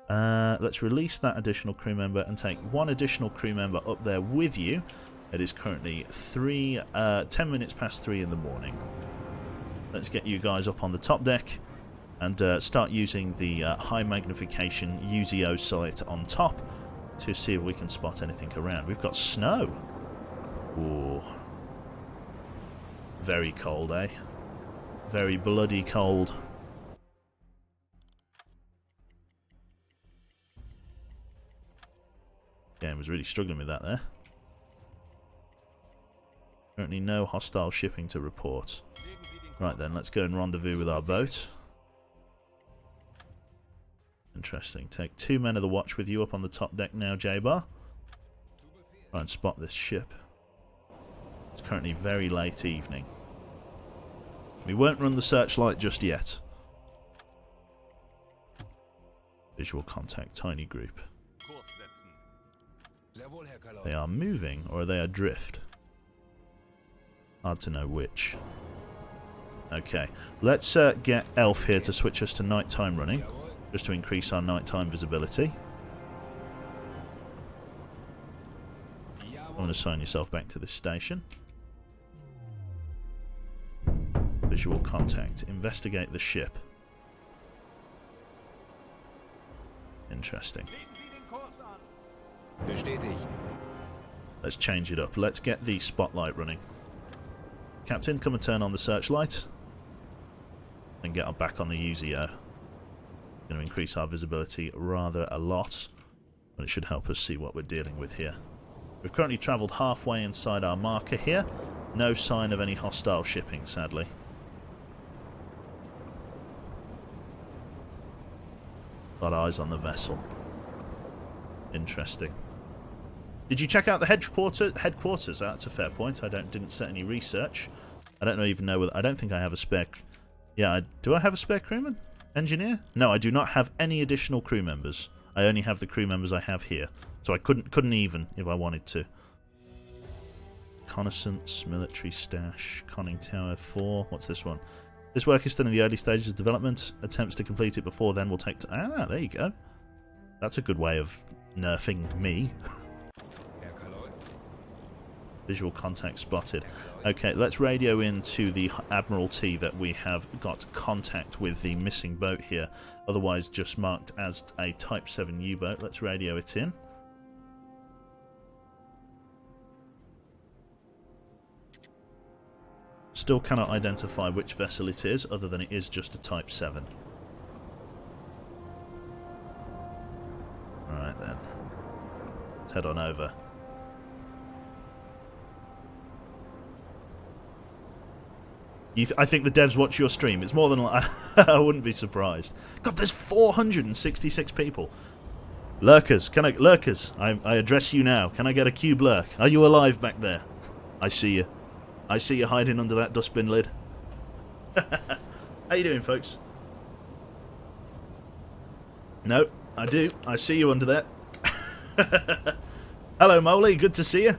Let's release that additional crew member and take one additional crew member up there with you. It is currently 10 minutes past 3 in the morning. Let's get you guys up on the top deck and start using the high magnification UZO sight on top to see if we can spot anything around. We've got snow. Ooh. Very cold, eh? Very bloody cold. Game was really struggling with that there. Currently no hostile shipping to report. Right then, let's go and rendezvous with our boat. Interesting. Take 2 men of the watch with you up on the top deck now, J-Bar. Try and spot this ship. It's currently very late evening. We won't run the searchlight just yet. Visual contact, tiny group. They are moving or are they adrift? Hard to know which. Okay, let's get Elf here to switch us to nighttime running, just to increase our nighttime visibility. I'm going to assign yourself back to this station. Visual contact. Investigate the ship. Interesting. Let's change it up. Let's get the spotlight running. Captain, come and turn on the searchlight. And get back on the UZO. Going to increase our visibility rather a lot. But it should help us see what we're dealing with here. We've currently travelled halfway inside our marker here. No sign of any hostile shipping, sadly. Got eyes on the vessel. Interesting. Did you check out the headquarters? That's a fair point. I didn't set any research. I don't even know whether... I don't think I have a spare... Yeah, do I have a spare crewman? Engineer? No, I do not have any additional crew members. I only have the crew members I have here. So I couldn't even if I wanted to. Reconnaissance, military stash, conning tower 4. What's this one? This work is still in the early stages of development. Attempts to complete it before then will take... Ah, there you go. That's a good way of nerfing me. Visual contact spotted. Okay, let's radio into the Admiralty that we have got contact with the missing boat here, otherwise just marked as a Type 7 U-boat. Let's radio it in. Still cannot identify which vessel it is, other than it is just a Type 7. Alright then. Let's head on over. I think the devs watch your stream. It's more than... I wouldn't be surprised. God, there's 466 people. Lurkers, Lurkers, I address you now. Can I get a cube lurk? Are you alive back there? I see you. I see you hiding under that dustbin lid. How you doing, folks? No, I do. I see you under there. Hello, Moley. Good to see you.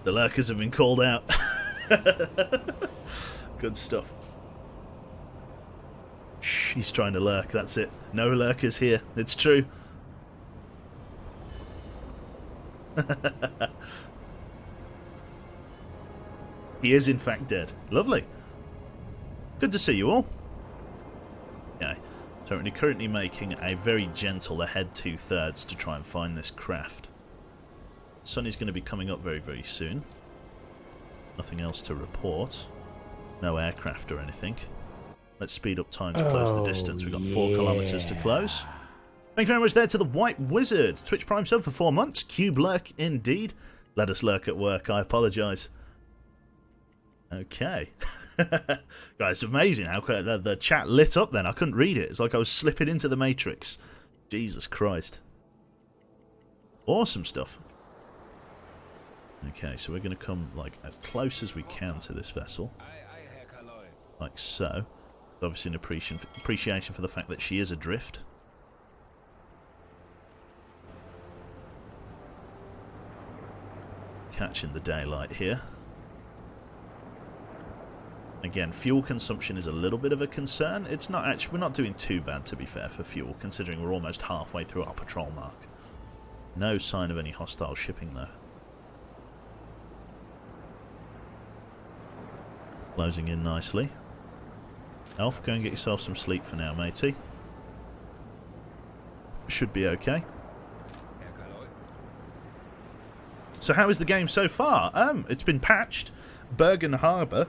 The lurkers have been called out. Good stuff. Shh, he's trying to lurk, that's it. No lurkers here, it's true. He is in fact dead. Lovely. Good to see you all. Yeah, so we're currently making a very gentle ahead 2/3 to try and find this craft. Sun is going to be coming up very, very soon. Nothing else to report. No aircraft or anything. Let's speed up time to close the distance. We've got 4 kilometers to close. Thank you very much there to the White Wizard. Twitch Prime sub for 4 months. Cube lurk indeed. Let us lurk at work. I apologise. Okay. Guys, it's amazing how the chat lit up then. I couldn't read it. It's like I was slipping into the Matrix. Jesus Christ. Awesome stuff. Okay, so we're going to come like as close as we can to this vessel. Like so. Obviously an appreciation for the fact that she is adrift. Catching the daylight here. Again, fuel consumption is a little bit of a concern. It's not actually, we're not doing too bad, to be fair, for fuel, considering we're almost halfway through our patrol mark. No sign of any hostile shipping, though. Closing in nicely. Elf, go and get yourself some sleep for now, matey. Should be okay. So how is the game so far? It's been patched. Bergen Harbour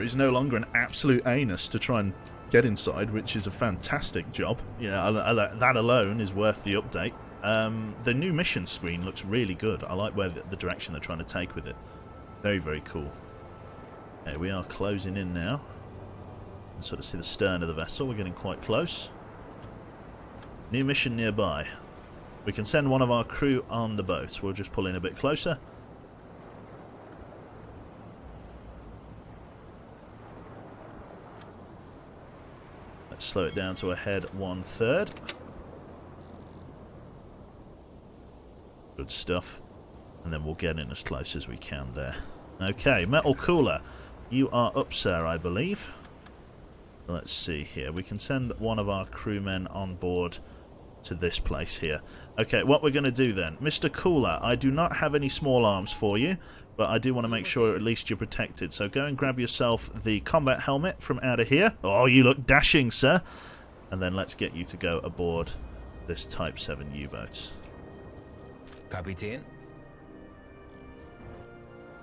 is no longer an absolute anus to try and get inside, which is a fantastic job. Yeah, that alone is worth the update. The new mission screen looks really good. I like where the direction they're trying to take with it. Very, very cool. Okay, we are closing in now. You can sort of see the stern of the vessel. We're getting quite close. New mission nearby. We can send one of our crew on the boat. We'll just pull in a bit closer. Let's slow it down to a head 1/3. Good stuff. And then we'll get in as close as we can there. Okay, Metal Cooler. You are up, sir, I believe. Let's see here. We can send one of our crewmen on board to this place here. Okay, what we're going to do then. Mr. Cooler, I do not have any small arms for you, but I do want to make sure at least you're protected. So go and grab yourself the combat helmet from out of here. Oh, you look dashing, sir. And then let's get you to go aboard this Type 7 U-boat. Kapitän?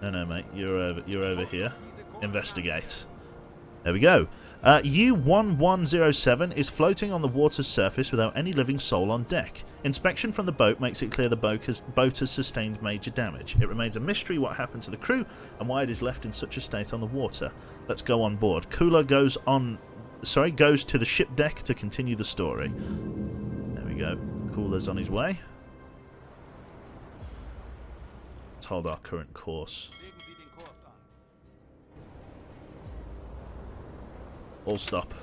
No, mate. You're over here. Investigate. There we go. U-1107 is floating on the water's surface without any living soul on deck. Inspection from the boat makes it clear the boat has sustained major damage. It remains a mystery what happened to the crew and why it is left in such a state on the water. Let's go on board. Cooler goes to the ship deck to continue the story. There we go. Cooler's on his way. Let's hold our current course. All stop.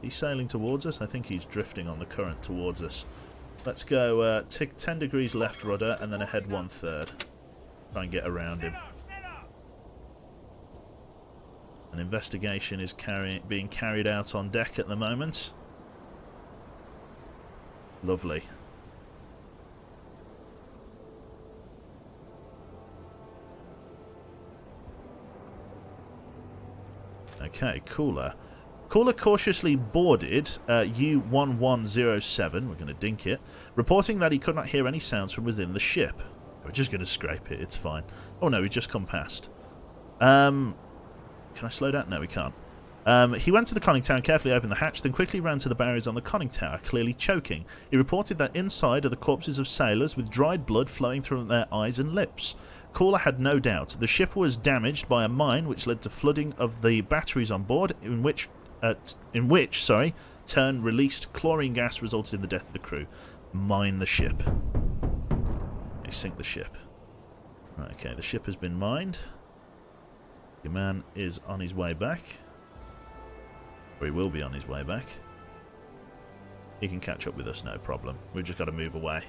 He's sailing towards us. I think he's drifting on the current towards us. Let's go 10 degrees left rudder and then ahead 1/3. Try and get around him. An investigation is being carried out on deck at the moment. Lovely. Okay, Cooler. Cooler cautiously boarded U-1107, we're going to dink it, reporting that he could not hear any sounds from within the ship. We're just going to scrape it, it's fine. Oh no, we just come past. Can I slow down? No, we can't. He went to the conning tower and carefully opened the hatch, then quickly ran to the barriers on the conning tower, clearly choking. He reported that inside are the corpses of sailors with dried blood flowing from their eyes and lips. Cooler had no doubt. The ship was damaged by a mine which led to flooding of the batteries on board, in which turn released chlorine gas resulted in the death of the crew. Mine the ship. Okay, sink the ship. Right, okay, the ship has been mined. Your man is on his way back. Or he will be on his way back. He can catch up with us, no problem. We've just got to move away.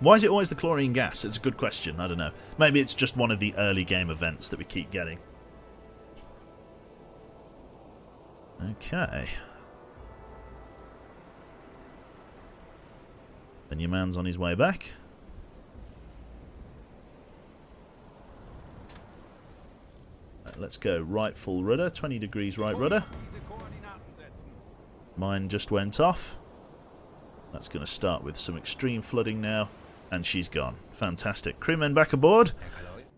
Why is it always the chlorine gas? It's a good question, I don't know. Maybe it's just one of the early game events that we keep getting. Okay. Then your man's on his way back. Let's go right full rudder, 20 degrees right rudder. Mine just went off. That's going to start with some extreme flooding now. And she's gone. Fantastic. Crewmen back aboard.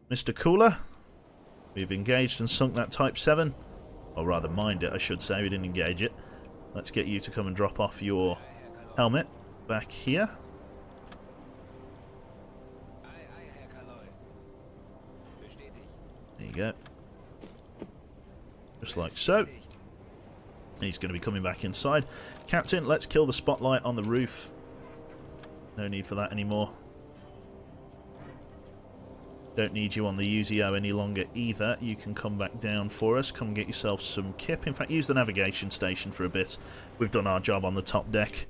Mr. Cooler. We've engaged and sunk that Type 7. Or rather, mind it, I should say. We didn't engage it. Let's get you to come and drop off your helmet back here. There you go. Just like so. He's going to be coming back inside. Captain, let's kill the spotlight on the roof. No need for that anymore. Don't need you on the UZO any longer either. You can come back down for us. Come get yourself some kip. In fact, use the navigation station for a bit. We've done our job on the top deck.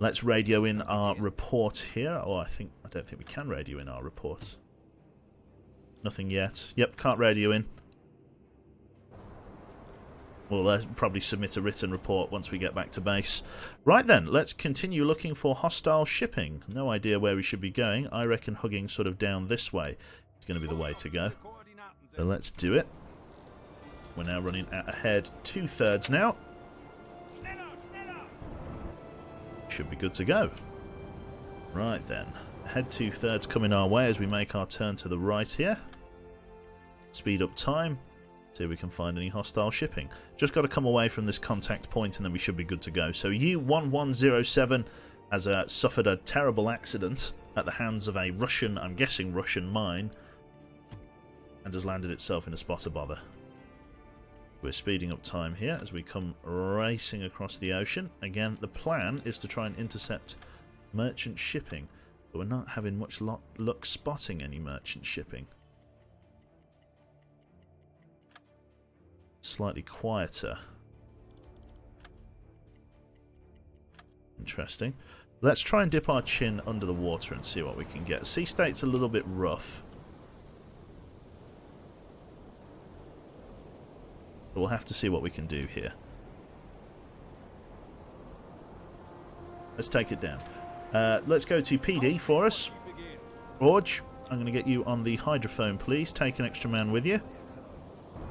Let's radio in our report here. Oh, I don't think we can radio in our report. Nothing yet. Yep, can't radio in. We'll probably submit a written report once we get back to base. Right then, let's continue looking for hostile shipping. No idea where we should be going. I reckon hugging sort of down this way is going to be the way to go. So let's do it. We're now running at ahead 2/3 now. Should be good to go. Right then, ahead 2/3 coming our way as we make our turn to the right here. Speed up time. See if we can find any hostile shipping. Just got to come away from this contact point and then we should be good to go. So U-1107 has suffered a terrible accident at the hands of a Russian, I'm guessing Russian mine, and has landed itself in a spot of bother. We're speeding up time here as we come racing across the ocean. Again, the plan is to try and intercept merchant shipping, but we're not having much luck spotting any merchant shipping. Slightly quieter. Interesting. Let's try and dip our chin under the water and see what we can get. Sea state's a little bit rough. But we'll have to see what we can do here. Let's take it down. Let's go to PD for us. Orge, I'm going to get you on the hydrophone, please. Take an extra man with you.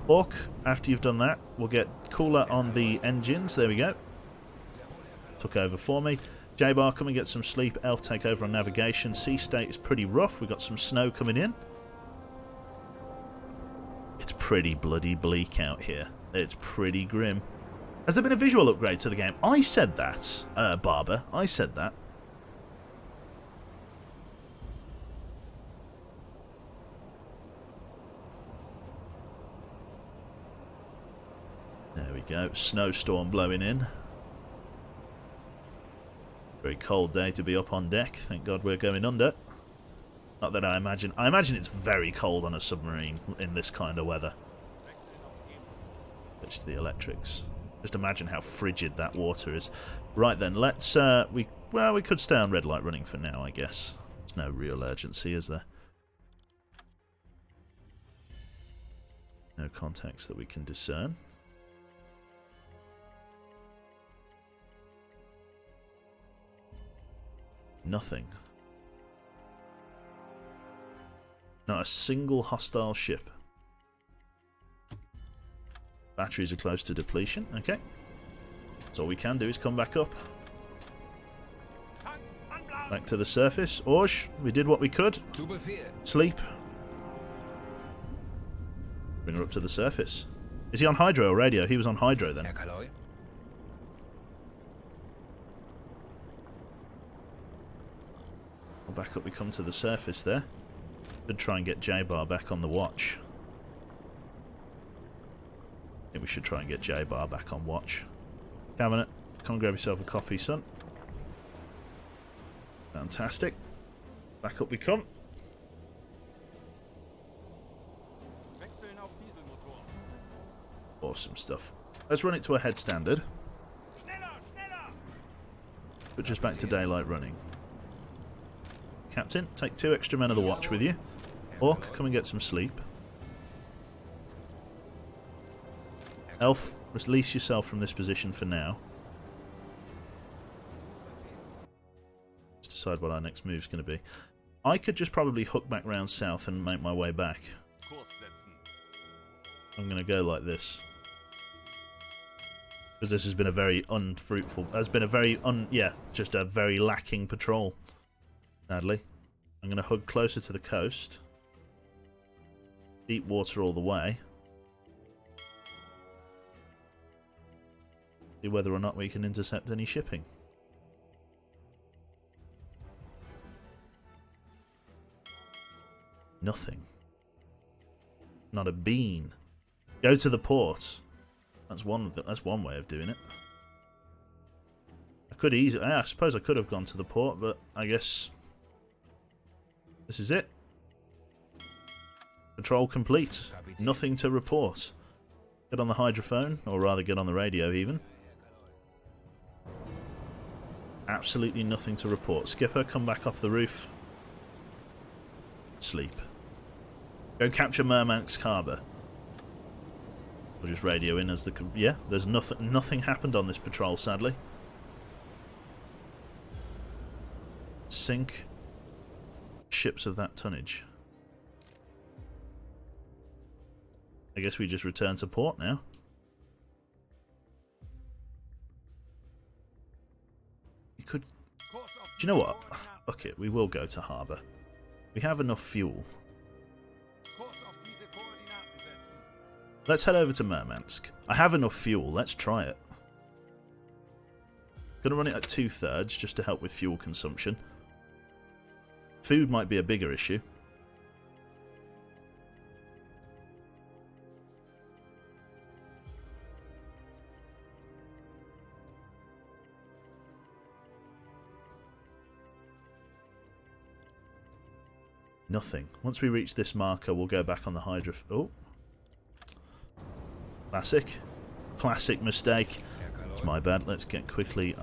Orc, after you've done that, we'll get cooler on the engines. There we go. Took over for me. J-Bar, come and get some sleep. Elf, take over on navigation. Sea state is pretty rough. We've got some snow coming in. It's pretty bloody bleak out here. It's pretty grim. Has there been a visual upgrade to the game? I said that, Barber. I said that. There we go. Snowstorm blowing in. Very cold day to be up on deck. Thank God we're going under. Not that I imagine it's very cold on a submarine in this kind of weather. Switch to the electrics. Just imagine how frigid that water is. Right then, let's we could stay on red light running for now, I guess. There's no real urgency, is there? No contacts that we can discern. Nothing. Not a single hostile ship. Batteries are close to depletion. Okay. So all we can do is come back up. Back to the surface. Orge, we did what we could. Sleep. Bring her up to the surface. Is he on hydro or radio? He was on hydro then. Back up we come to the surface there. Should try and get J-Bar back on the watch. I think we should try and get J-Bar back on watch. Cabinet, come and grab yourself a coffee, son. Fantastic. Back up we come. Awesome stuff. Let's run it to a head standard. But just back to daylight running. Captain, take 2 extra men of the watch with you. Orc, come and get some sleep. Elf, release yourself from this position for now. Let's decide what our next move's going to be. I could just probably hook back round south and make my way back. I'm going to go like this. Because this has been a very unfruitful... just a very lacking patrol. Sadly. I'm going to hug closer to the coast. Deep water all the way. See whether or not we can intercept any shipping. Nothing. Not a bean. Go to the port. That's one way of doing it. I could easily. I suppose I could have gone to the port, but I guess this is it. Patrol complete. Nothing to report. Get on the hydrophone, or rather get on the radio even. Absolutely nothing to report. Skipper, come back off the roof. Sleep. Go capture Murmansk Harbour. We'll just radio in as the... Yeah, there's nothing happened on this patrol, sadly. Sink ships of that tonnage. I guess we just return to port now. You could... Do you know what? Okay, we will go to harbour. We have enough fuel. Let's head over to Murmansk. I have enough fuel. Let's try it. Gonna run it at 2/3 just to help with fuel consumption. Food might be a bigger issue. Nothing. Once we reach this marker, we'll go back on the hydro... Oh. Classic mistake. It's my bad. Let's get quickly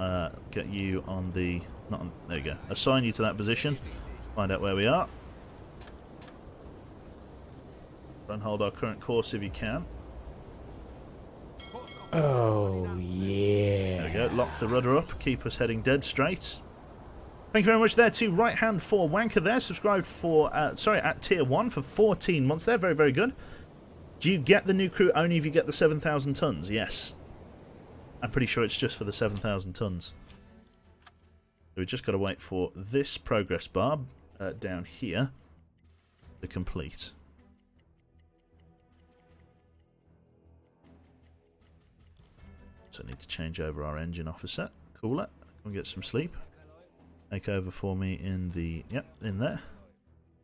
get you on the... Not on, there you go. Assign you to that position. Find out where we are. Try and hold our current course if you can. Oh, yeah. There we go. Lock the rudder up. Keep us heading dead straight. Thank you very much there to Right Hand for Wanker there. Subscribed for, at tier 1 for 14 months there. Very, very good. Do you get the new crew only if you get the 7,000 tons? Yes. I'm pretty sure it's just for the 7,000 tons. So we've just got to wait for this progress bar down here to complete. So I need to change over our engine officer. Cooler. Come get some sleep. Take over for me in the... Yep, in there.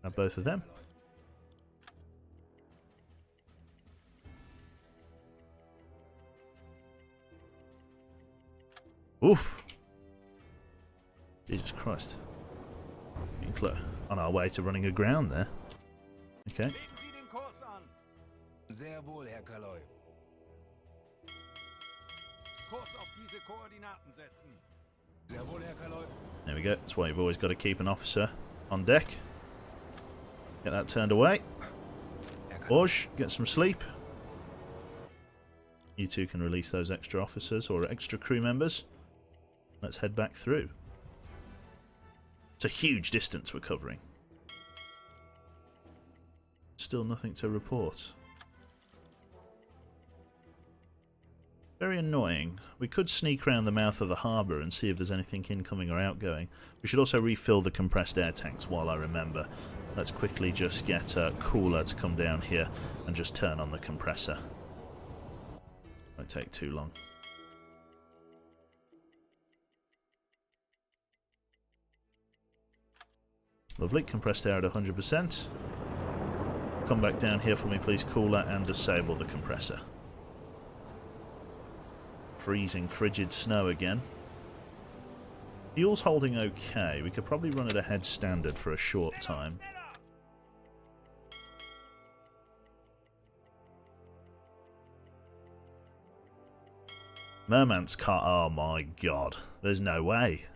Grab both of them. Oof. Jesus Christ. Getting close. On our way to running aground there. Okay. There we go. That's why you've always got to keep an officer on deck. Get that turned away. Orge, get some sleep. You two can release those extra officers or extra crew members. Let's head back through. It's a huge distance we're covering. Still nothing to report. Very annoying. We could sneak around the mouth of the harbour and see if there's anything incoming or outgoing. We should also refill the compressed air tanks while I remember. Let's quickly just get Cooler to come down here and just turn on the compressor. Won't take too long. Lovely. Compressed air at 100%. Come back down here for me, please, Cooler, and disable the compressor. Freezing, frigid snow again. Fuel's holding okay. We could probably run at a head standard for a short time. Murmansk car. Oh my god. There's no way.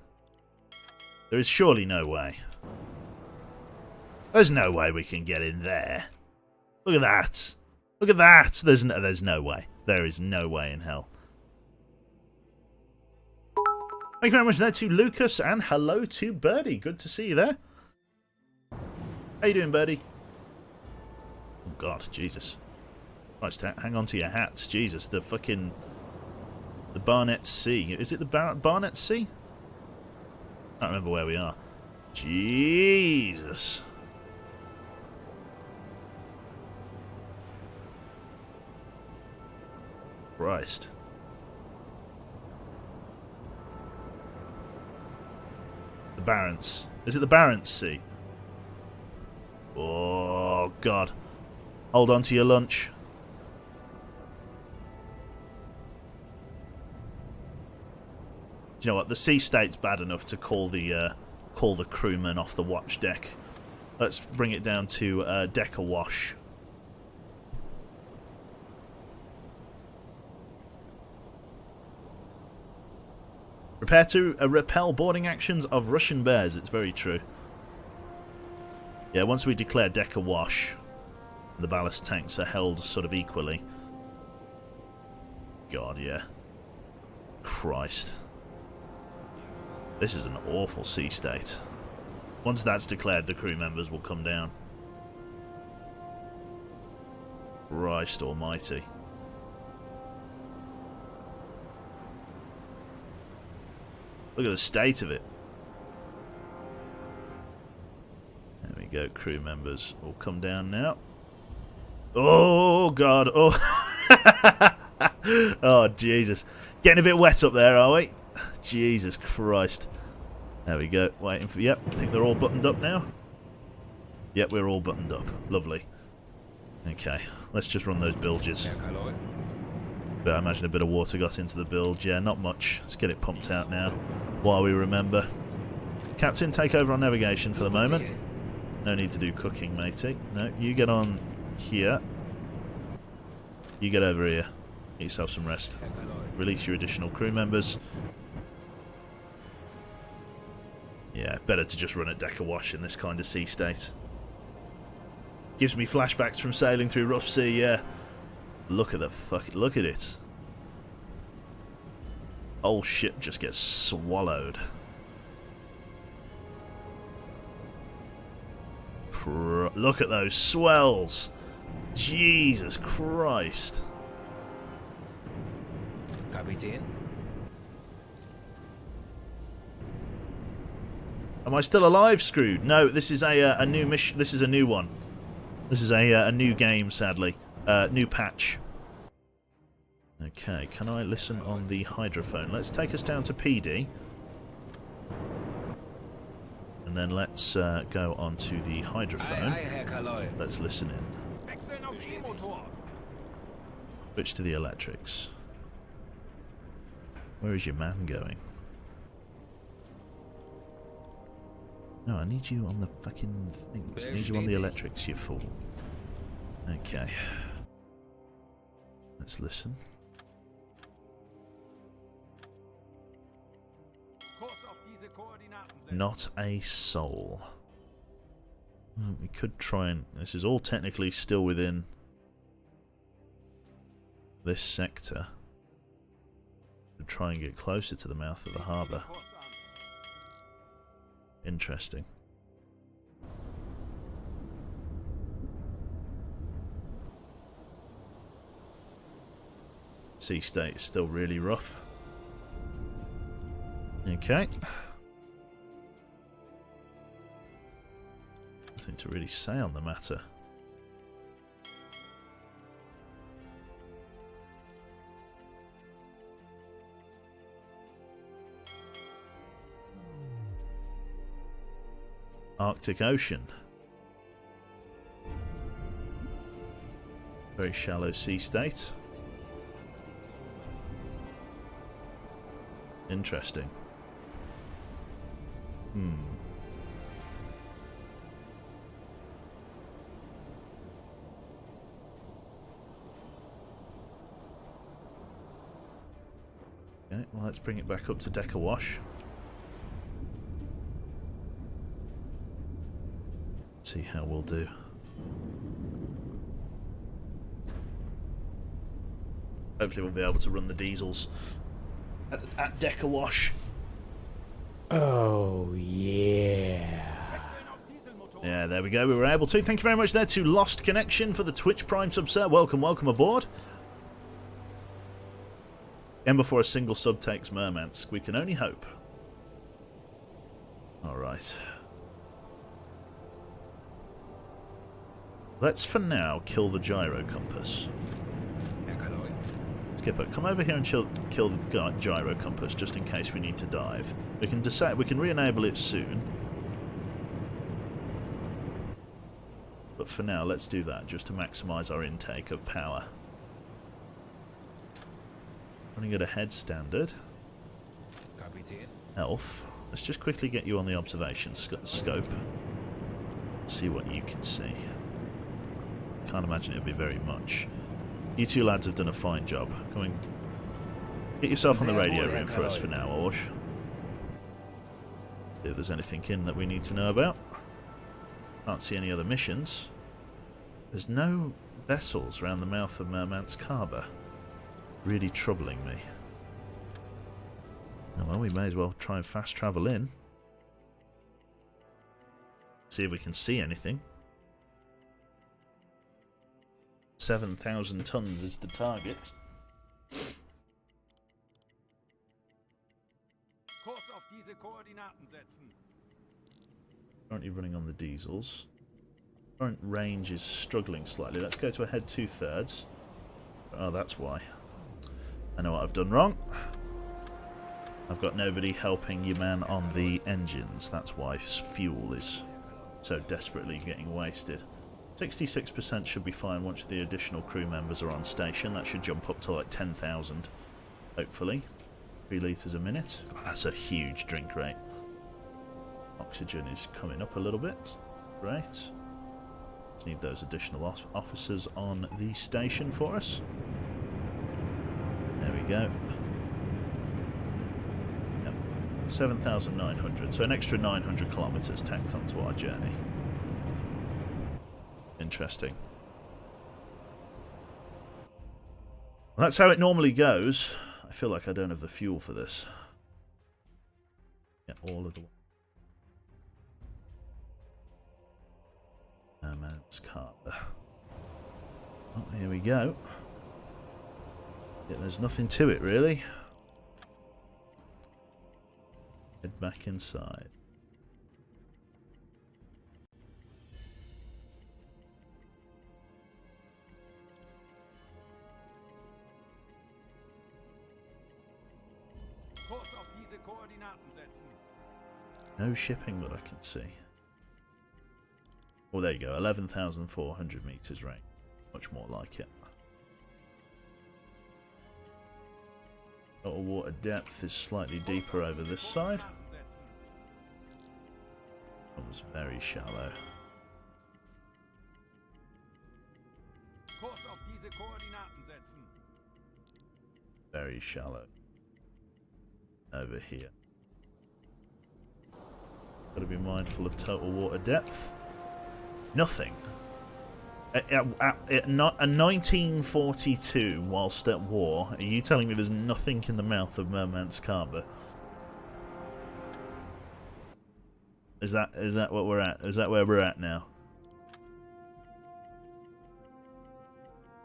There is surely no way. There's no way we can get in there. Look at that. Look at that. There's no way. There is no way in hell. Thank you very much there to Lucas, and hello to Birdie. Good to see you there. How you doing, Birdie? Oh god, Jesus. Right, hang on to your hats. Jesus, the fucking... The Barnett Sea. Is it the Barnett Sea? I can't remember where we are. Jesus. Christ. Barents? Is it the Barents Sea? Oh, God. Hold on to your lunch. Do you know what? The sea state's bad enough to call the crewmen off the watch deck. Let's bring it down to deck awash. Prepare to repel boarding actions of Russian bears. It's very true. Yeah, once we declare deck awash, the ballast tanks are held sort of equally. God, yeah. Christ. This is an awful sea state. Once that's declared, the crew members will come down. Christ almighty. Look at the state of it. There we go, crew members will come down now. Oh, God. Oh, oh, Jesus. Getting a bit wet up there, are we? Jesus Christ. There we go. Waiting for... Yep, I think they're all buttoned up now. Yep, we're all buttoned up. Lovely. Okay, let's just run those bilges. But I imagine a bit of water got into the bilge. Yeah, not much. Let's get it pumped out now while we remember. Captain, take over on navigation for the moment. No need to do cooking, matey. No, you get on here. You get over here. Get yourself some rest. Release your additional crew members. Yeah, better to just run at deck awash in this kind of sea state. Gives me flashbacks from sailing through rough sea, yeah. Look at the look at it. Whole ship just gets swallowed. Look at those swells. Jesus Christ. Kapitän. Am I still alive, Screwed? No, this is a new mission. This is a new one. This is a new game, sadly. New patch. Okay, can I listen on the hydrophone? Let's take us down to PD. And then let's go on to the hydrophone. Let's listen in. Switch to the electrics. Where is your man going? No, I need you on the fucking things. I need you on the electrics, you fool. Okay. Let's listen. Not a soul. We could try and... This is all technically still within this sector. We'll try and get closer to the mouth of the harbour. Interesting. Sea state is still really rough. Okay. Nothing to really say on the matter. Arctic Ocean. Very shallow sea state. Interesting. Okay, well, let's bring it back up to deck awash. See how we'll do. Hopefully we'll be able to run the diesels at deck awash. Oh, yeah. Yeah, there we go. We were able to. Thank you very much there to Lost Connection for the Twitch Prime sub, sir. Welcome, welcome aboard. And before a single sub takes Murmansk, we can only hope. Alright. Let's for now kill the gyro compass. Let's Skipper, come over here and kill the gyro compass just in case we need to dive. We can decide. We can re-enable it soon. But for now, let's do that just to maximise our intake of power. Running at a head standard. Kapitän. Elf. Let's just quickly get you on the observation scope. See what you can see. Can't imagine it'll be very much. You two lads have done a fine job. Come and get yourself on the radio room for us for now, Orsh. See if there's anything in that we need to know about. Can't see any other missions. There's no vessels around the mouth of Murmansk Harbour. Really troubling me. Oh, well, we may as well try and fast travel in. See if we can see anything. 7,000 tons is the target. Kurs auf diese Koordinaten setzen. Currently running on the diesels. Current range is struggling slightly. Let's go to a head 2/3. Oh, that's why. I know what I've done wrong. I've got nobody helping your man on the engines. That's why fuel is so desperately getting wasted. 66% should be fine once the additional crew members are on station. That should jump up to like 10,000, hopefully. 3 litres a minute. Oh, that's a huge drink rate. Oxygen is coming up a little bit. Great. Just need those additional officers on the station for us. There we go. Yep. 7,900. So an extra 900 kilometres tacked onto our journey. Interesting. Well, that's how it normally goes. I feel like I don't have the fuel for this. Get all of the... Murmansk Harbour. Oh, here we go. Yeah, there's nothing to it, really. Head back inside. Kurs auf diese Koordinaten setzen. No shipping that I can see. Well, there you go. 11,400 metres range. Much more like it. Total water depth is slightly deeper over this side. It was very shallow. Kurs auf diese Koordinaten setzen. Very shallow. Over here. Got to be mindful of total water depth. Nothing. Not a 1942 whilst at war. Are you telling me there's nothing in the mouth of Murmansk Harbour? Is that what we're at? Is that where we're at now?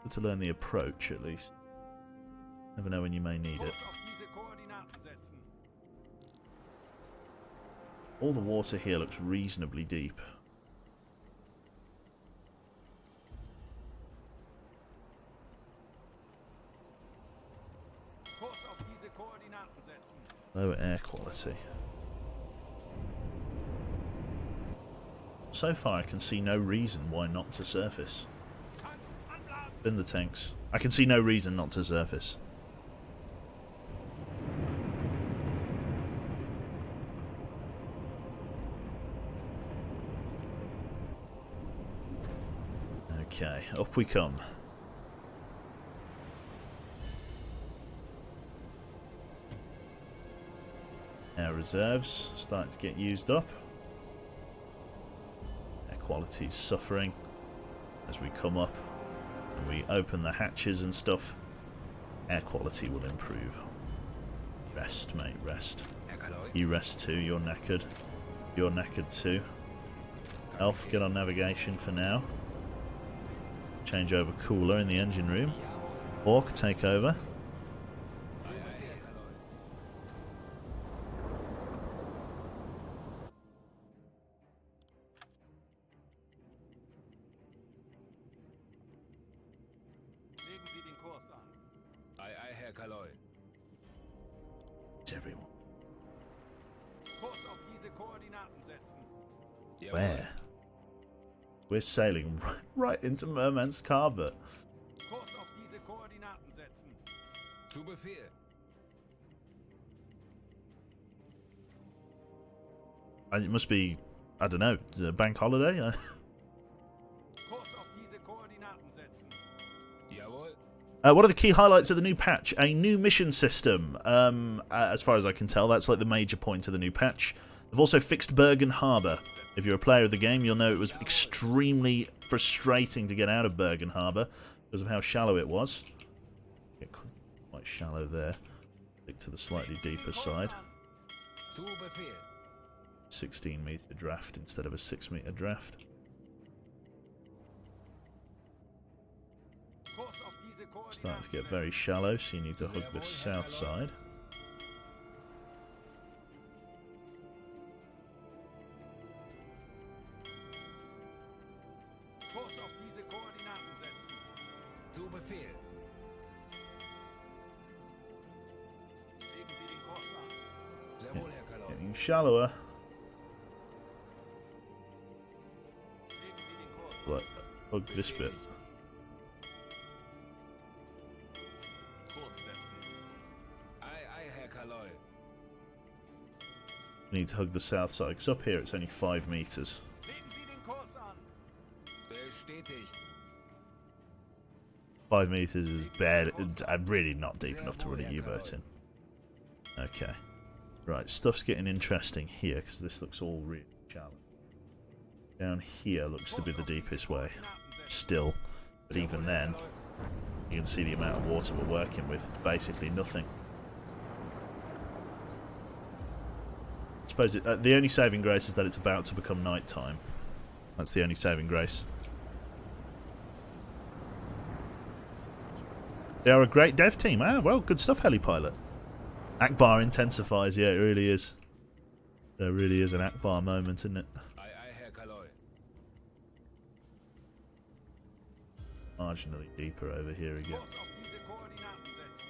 Good to learn the approach at least. Never know when you may need it. All the water here looks reasonably deep. Low air quality. So far I can see no reason why not to surface. Spin the tanks. I can see no reason not to surface. Okay, up we come. Air reserves starting to get used up. Air quality is suffering as we come up and we open the hatches and stuff. Air quality will improve. Rest, mate, rest. You rest too, you're knackered. You're knackered too. Elf, get on navigation for now. Change over cooler in the engine room. Orc, take over. Herr Kaloi. It's everyone. Kurs auf diese Koordinaten setzen. Jawohl. Where? We're sailing right into Murmansk Harbour. Kurs auf diese Koordinaten setzen. Zu Befehl. And it must be, I don't know, a bank holiday? Kurs auf diese Koordinaten setzen. Jawohl. What are the key highlights of the new patch? A new mission system. As far as I can tell, that's like the major point of the new patch. They've also fixed Bergen Harbour. If you're a player of the game, you'll know it was extremely frustrating to get out of Bergen Harbour because of how shallow it was. Get quite shallow there. Stick to the slightly deeper side. Zu Befehl. 16 metre draft instead of a 6 metre draft. Kurs auf diese Starting to Koordinaten get very shallow, so you need to hug the south side. Kurs auf diese Koordinaten setzen. Zu Befehl. Legen Sie den Kurs an. Sehr wohl, Herr Kaloi. Getting shallower. Legen Sie den Kurs an. Like, hug this bit. Kurs setzen. Ei, Herr Kaloi. Need to hug the south side, because up here it's only 5 metres. Legen Sie den Kurs an. Bestätigt. 5 metres is bad. I'm really not deep enough to run a U-boat in. Okay. Right, stuff's getting interesting here, because this looks all really shallow. Down here looks to be the deepest way. Still. But even then, you can see the amount of water we're working with. It's basically nothing. I suppose the only saving grace is that it's about to become night time. That's the only saving grace. They are a great dev team. Ah, well, good stuff, Helipilot. Akbar intensifies, yeah, it really is. There really is an Akbar moment, isn't it? Ei, Herr Kaloi. Marginally deeper over here again. Kurs auf diese Koordinaten setzen.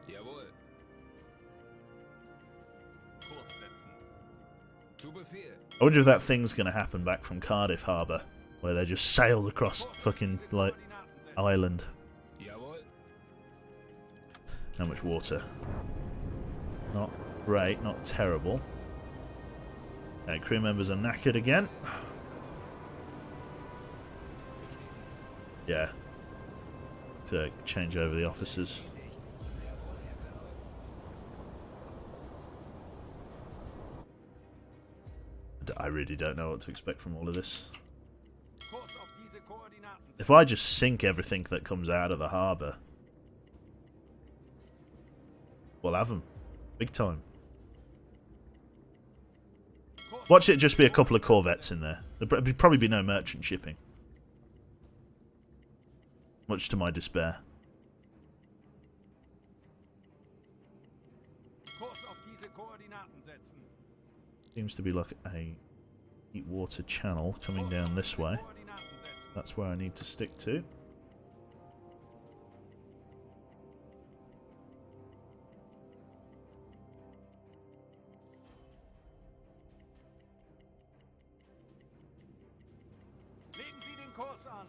Jawohl. Kurs setzen. Zu Befehl. I wonder if that thing's going to happen back from Cardiff Harbour, where they just sailed across fucking, like, island. Jawohl. How much water? Not great, not terrible. Okay, crew members are knackered again. Yeah. To change over the officers. I really don't know what to expect from all of this. Kurs auf diese Koordinaten setzen. If I just sink everything that comes out of the harbour, we'll have them. Big time. Watch it just be a couple of corvettes in there. There'd probably be no merchant shipping. Much to my despair. Kurs auf diese Koordinaten setzen. Seems to be like a deep water channel coming down this way. Koordinaten setzen. That's where I need to stick to. Legen Sie den Kurs an.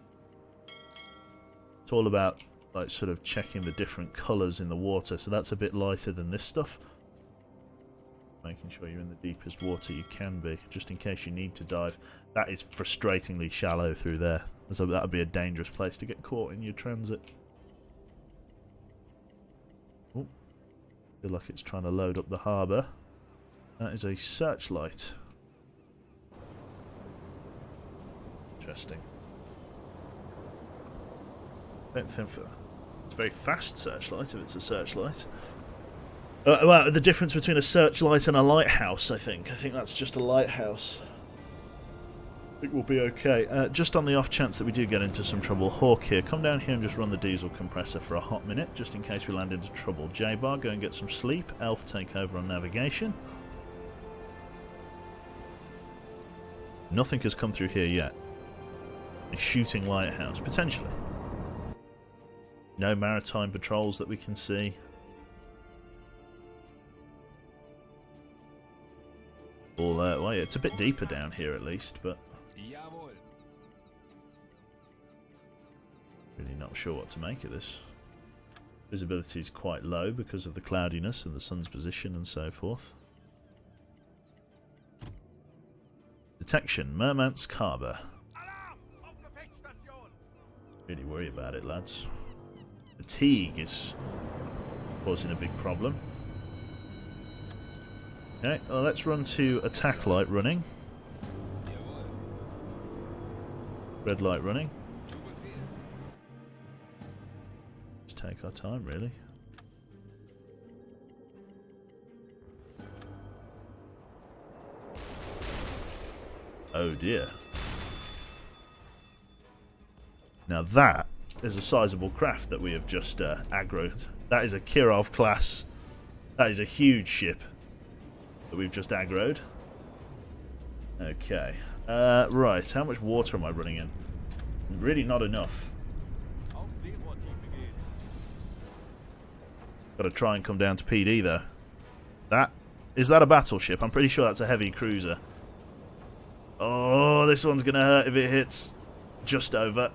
It's all about like sort of checking the different colours in the water, so that's a bit lighter than this stuff. Making sure you're in the deepest water you can be, just in case you need to dive. That is frustratingly shallow through there, so that would be a dangerous place to get caught in your transit. Oh, feel like it's trying to load up the harbour. That is a searchlight. Interesting. I don't think it's a very fast searchlight if it's a searchlight. Well, the difference between a searchlight and a lighthouse, I think. I think that's just a lighthouse. I think we'll be okay. Just on the off chance that we do get into some trouble, Hawk here, come down here and just run the diesel compressor for a hot minute, just in case we land into trouble. J-Bar, go and get some sleep. Elf, take over on navigation. Nothing has come through here yet. A shooting lighthouse, potentially. No maritime patrols that we can see. All well, yeah, it's a bit deeper down here at least, but Jawohl. really not sure what to make of this. Visibility is quite low because of the cloudiness and the sun's position and so forth. Detection, Murmansk Harbour. Alarm! Auf Gefechtsstation! Really worry about it, lads. Fatigue is causing a big problem. Okay, well, let's run to attack light running. Jawohl. Red light running. Zu Befehl. Just take our time, really. Oh dear. Now that is a sizable craft that we have just aggroed. That is a Kirov class. That is a huge ship that we've just aggroed. Okay. Right, how much water am I running in? Really not enough. Auf Seerohrtiefe gehen. Gotta try and come down to PD though. Is that a battleship? I'm pretty sure that's a heavy cruiser. Oh, this one's gonna hurt if it hits just over.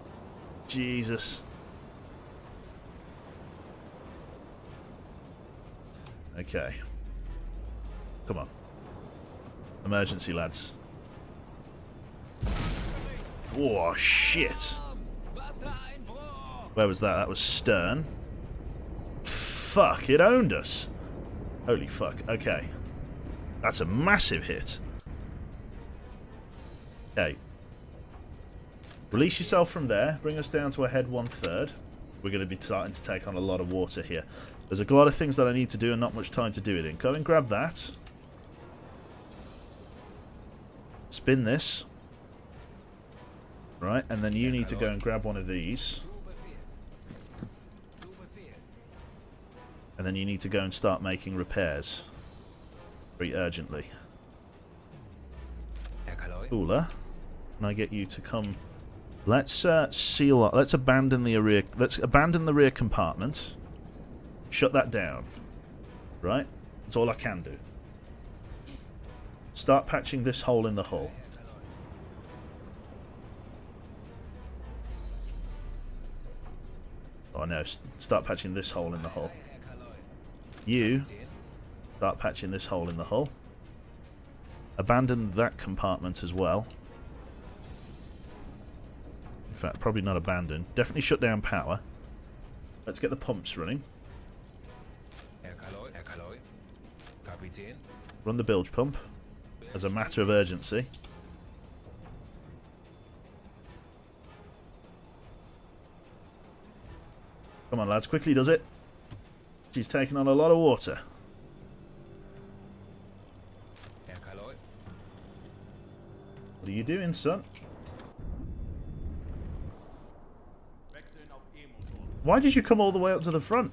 Jesus. Okay. Come on. Emergency, lads. Oh, shit. Wassereinbruch. Where was that? That was stern. Fuck, it owned us. Holy fuck. Okay. That's a massive hit. Okay. Release yourself from there. Bring us down to a head 1/3. We're going to be starting to take on a lot of water here. There's a lot of things that I need to do and not much time to do it in. Go and grab that. Spin this. Right, and then you need to go and grab one of these. Zu Befehl. Zu Befehl. And then you need to go and start making repairs. Very urgently. Herr Kaloi. Cooler. Can I get you to come? Let's seal up. Let's abandon the rear. Let's abandon the rear compartment. Shut that down. Right? That's all I can do. Start patching this hole in the hull. Oh no, start patching this hole in the hull. Herr Kaloi. You start patching this hole in the hull. Abandon that compartment as well. In fact, probably not abandon. Definitely shut down power. Let's get the pumps running. Herr Kaloi. Herr Kaloi. Kapitän. Run the bilge pump as a matter of urgency. Come on, lads, quickly does it. She's taking on a lot of water. Herr Kaloi. What are you doing, son? Wechseln auf E-Motor. Why did you come all the way up to the front?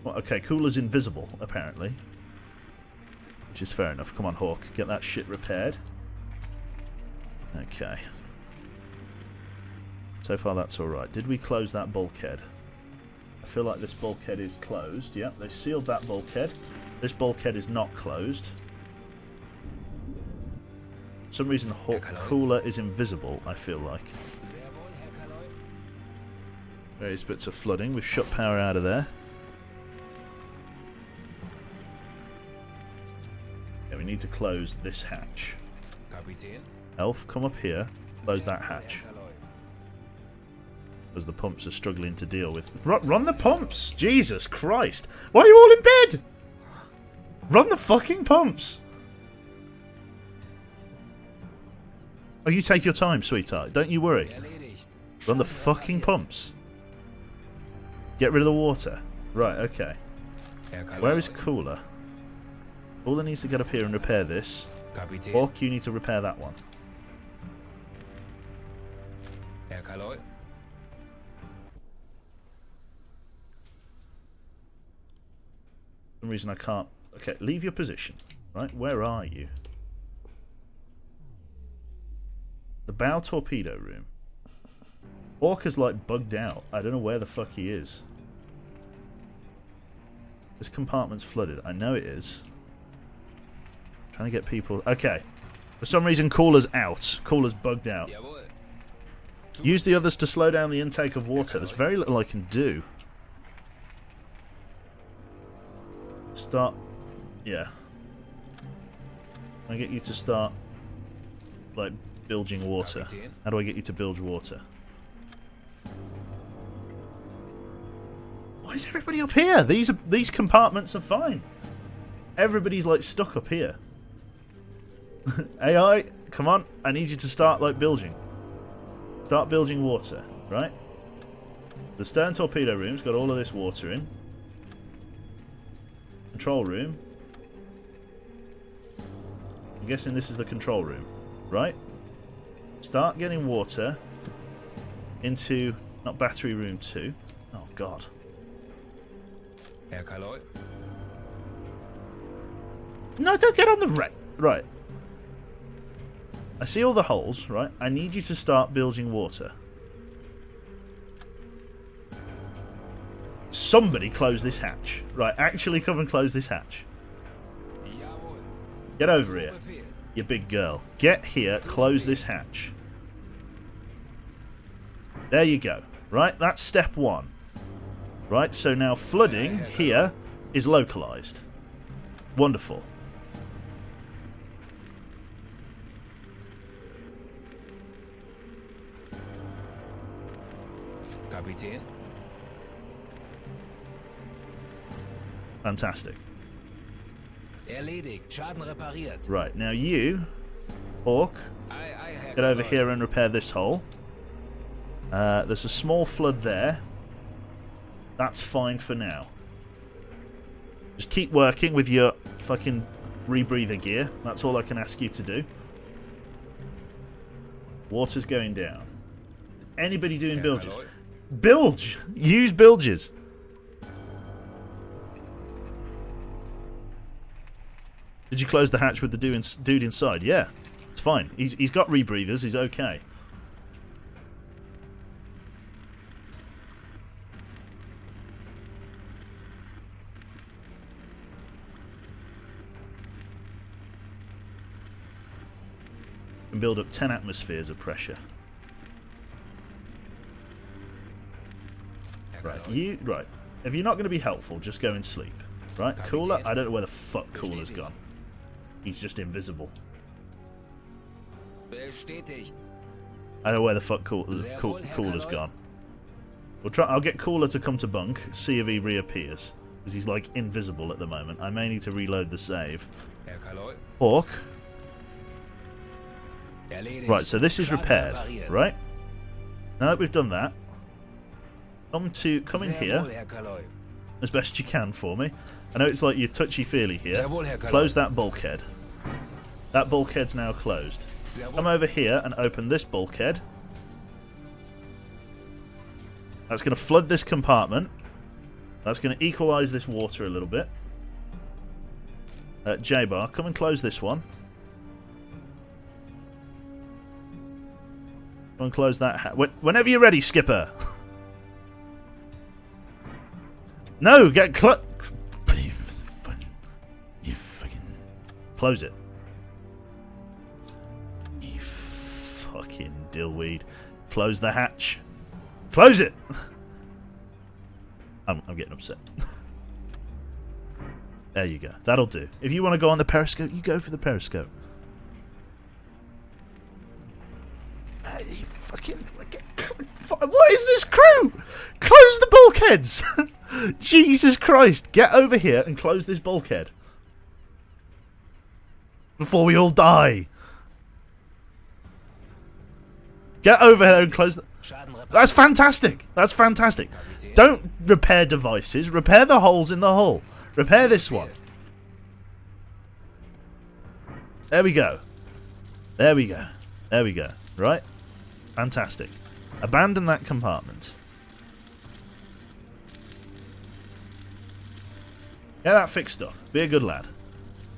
Well, okay, Cooler's invisible, apparently. Which is fair enough. Come on, Hawk. Get that shit repaired. Okay. So far, that's alright. Did we close that bulkhead? I feel like this bulkhead is closed. Yep, they sealed that bulkhead. This bulkhead is not closed. For some reason, Cooler is invisible, I feel like. Sehr wohl, Herr Kaloi. Various bits of flooding. We've shut power out of there. Yeah, we need to close this hatch. Kapitän. Elf, come up here. Close that hatch. Herr Kaloi. As the pumps are struggling to deal with. Run the pumps! Jesus Christ! Why are you all in bed? Run the fucking pumps! Oh, you take your time, sweetheart. Don't you worry. Erledigt. Run the fucking pumps. Get rid of the water. Right, okay. Herr Kaloi. Where is Cooler? Cooler needs to get up here and repair this. Kapitän. Hawk, you need to repair that one. Herr Kaloi. For some reason I can't... Okay, leave your position. Right, where are you? The bow torpedo room. Hawk is like bugged out. I don't know where the fuck he is. This compartment's flooded. I know it is. Trying to get people... Okay. For some reason, cooler's out. Cooler's bugged out. Jawohl. Use the others to slow down the intake of water. There's very little I can do. Start... Yeah. I get you to start, like, bilging water. How do I get you to bilge water? Why is everybody up here? These compartments are fine. Everybody's, like, stuck up here. AI, come on. I need you to start, like, bilging. Start bilging water, right? The stern torpedo room's got all of this water in. Control room. I'm guessing this is the control room, right? Start getting water into, not battery room 2. Oh, God. Herr Kaloi. No, don't get on the right. I see all the holes, right? I need you to start bilging water. Somebody close this hatch. Right, actually come and close this hatch. Jawohl. Get over here, Befehl. you big girl. Get here, close this hatch. There you go. Right, that's step 1. Right, so now flooding here is localized. Wonderful. Kapitän. Fantastic. Erledigt. Schaden repariert. Right, now you, Hawk, Ei, ei, Herr get over Kaloi. here and repair this hole. There's a small flood there. That's fine for now. Just keep working with your fucking rebreather gear. That's all I can ask you to do. Water's going down. Anybody doing Herr bilges? Kaloi. Bilge! Use bilges! Did you close the hatch with the dude inside? Yeah, it's fine. He's got rebreathers. He's okay. And build up 10 atmospheres of pressure. Herr Right, Kaloi. right. If you're not going to be helpful, just go and sleep. Right, Cooler? I don't know where the fuck Cooler's gone. He's just invisible. Bestätigt. I don't know where the fuck Cooler's gone. We'll try. I'll get Cooler to come to bunk, see if he reappears. Because he's like invisible at the moment. I may need to reload the save. Herr Kaloi. Hawk. Erledigt. Right, so this is Schaden repaired, repariert. right? Now that we've done that, come in Sehr here wohl, Herr Kaloi. as best you can for me. I know it's like you're touchy-feely here. Sehr wohl, Herr Kaloi. Close that bulkhead. That bulkhead's now closed. Sehr wohl. Come over here and open this bulkhead. That's going to flood this compartment. That's going to equalise this water a little bit. J-Bar, come and close this one. Come and close that. Whenever you're ready, Skipper. No, get you fucking close it. You fucking dillweed. Close the hatch. Close it. I'm getting upset. There you go. That'll do. If you want to go on the periscope, you go for the periscope. You fucking. What is this crew? Close the bulkheads! Jesus Christ! Get over here and close this bulkhead. Before we all die. Get over here and close the... Schaden repariert. That's fantastic! That's fantastic. Don't repair devices. Repair the holes in the hull. Repair this one. There we go. There we go. There we go. Right? Fantastic. Abandon that compartment. Get that fixed up. Be a good lad.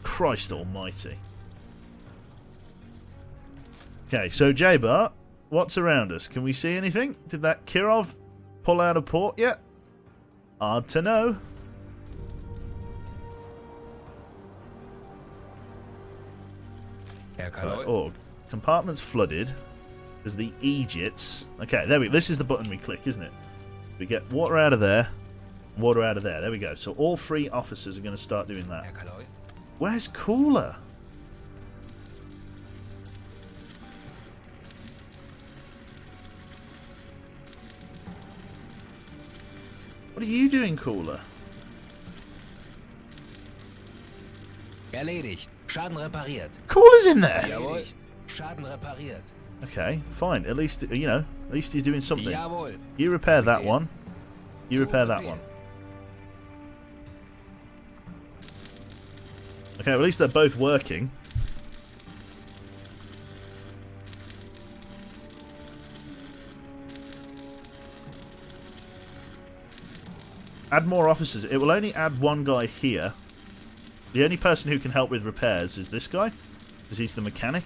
Christ almighty. Okay, so J-Bar, what's around us? Can we see anything? Did that Kirov pull out of port yet? Hard to know. Herr Right, Kaloi. org. Compartments flooded. There's the Egypts. Okay, there we go. This is the button we click, isn't it? We get water out of there, water out of there. There we go. So all 3 officers are going to start doing that. Herr Kaloi. Where's Cooler? What are you doing, Cooler? Erledigt. Schaden repariert. Cooler's in there! Jawohl. Schaden repariert. Okay, fine. At least, you know, at least he's doing something. Jawohl. You repair that one. You repair that one. Okay, well, at least they're both working. Add more officers. It will only add 1 guy here. The only person who can help with repairs is this guy, because he's the mechanic.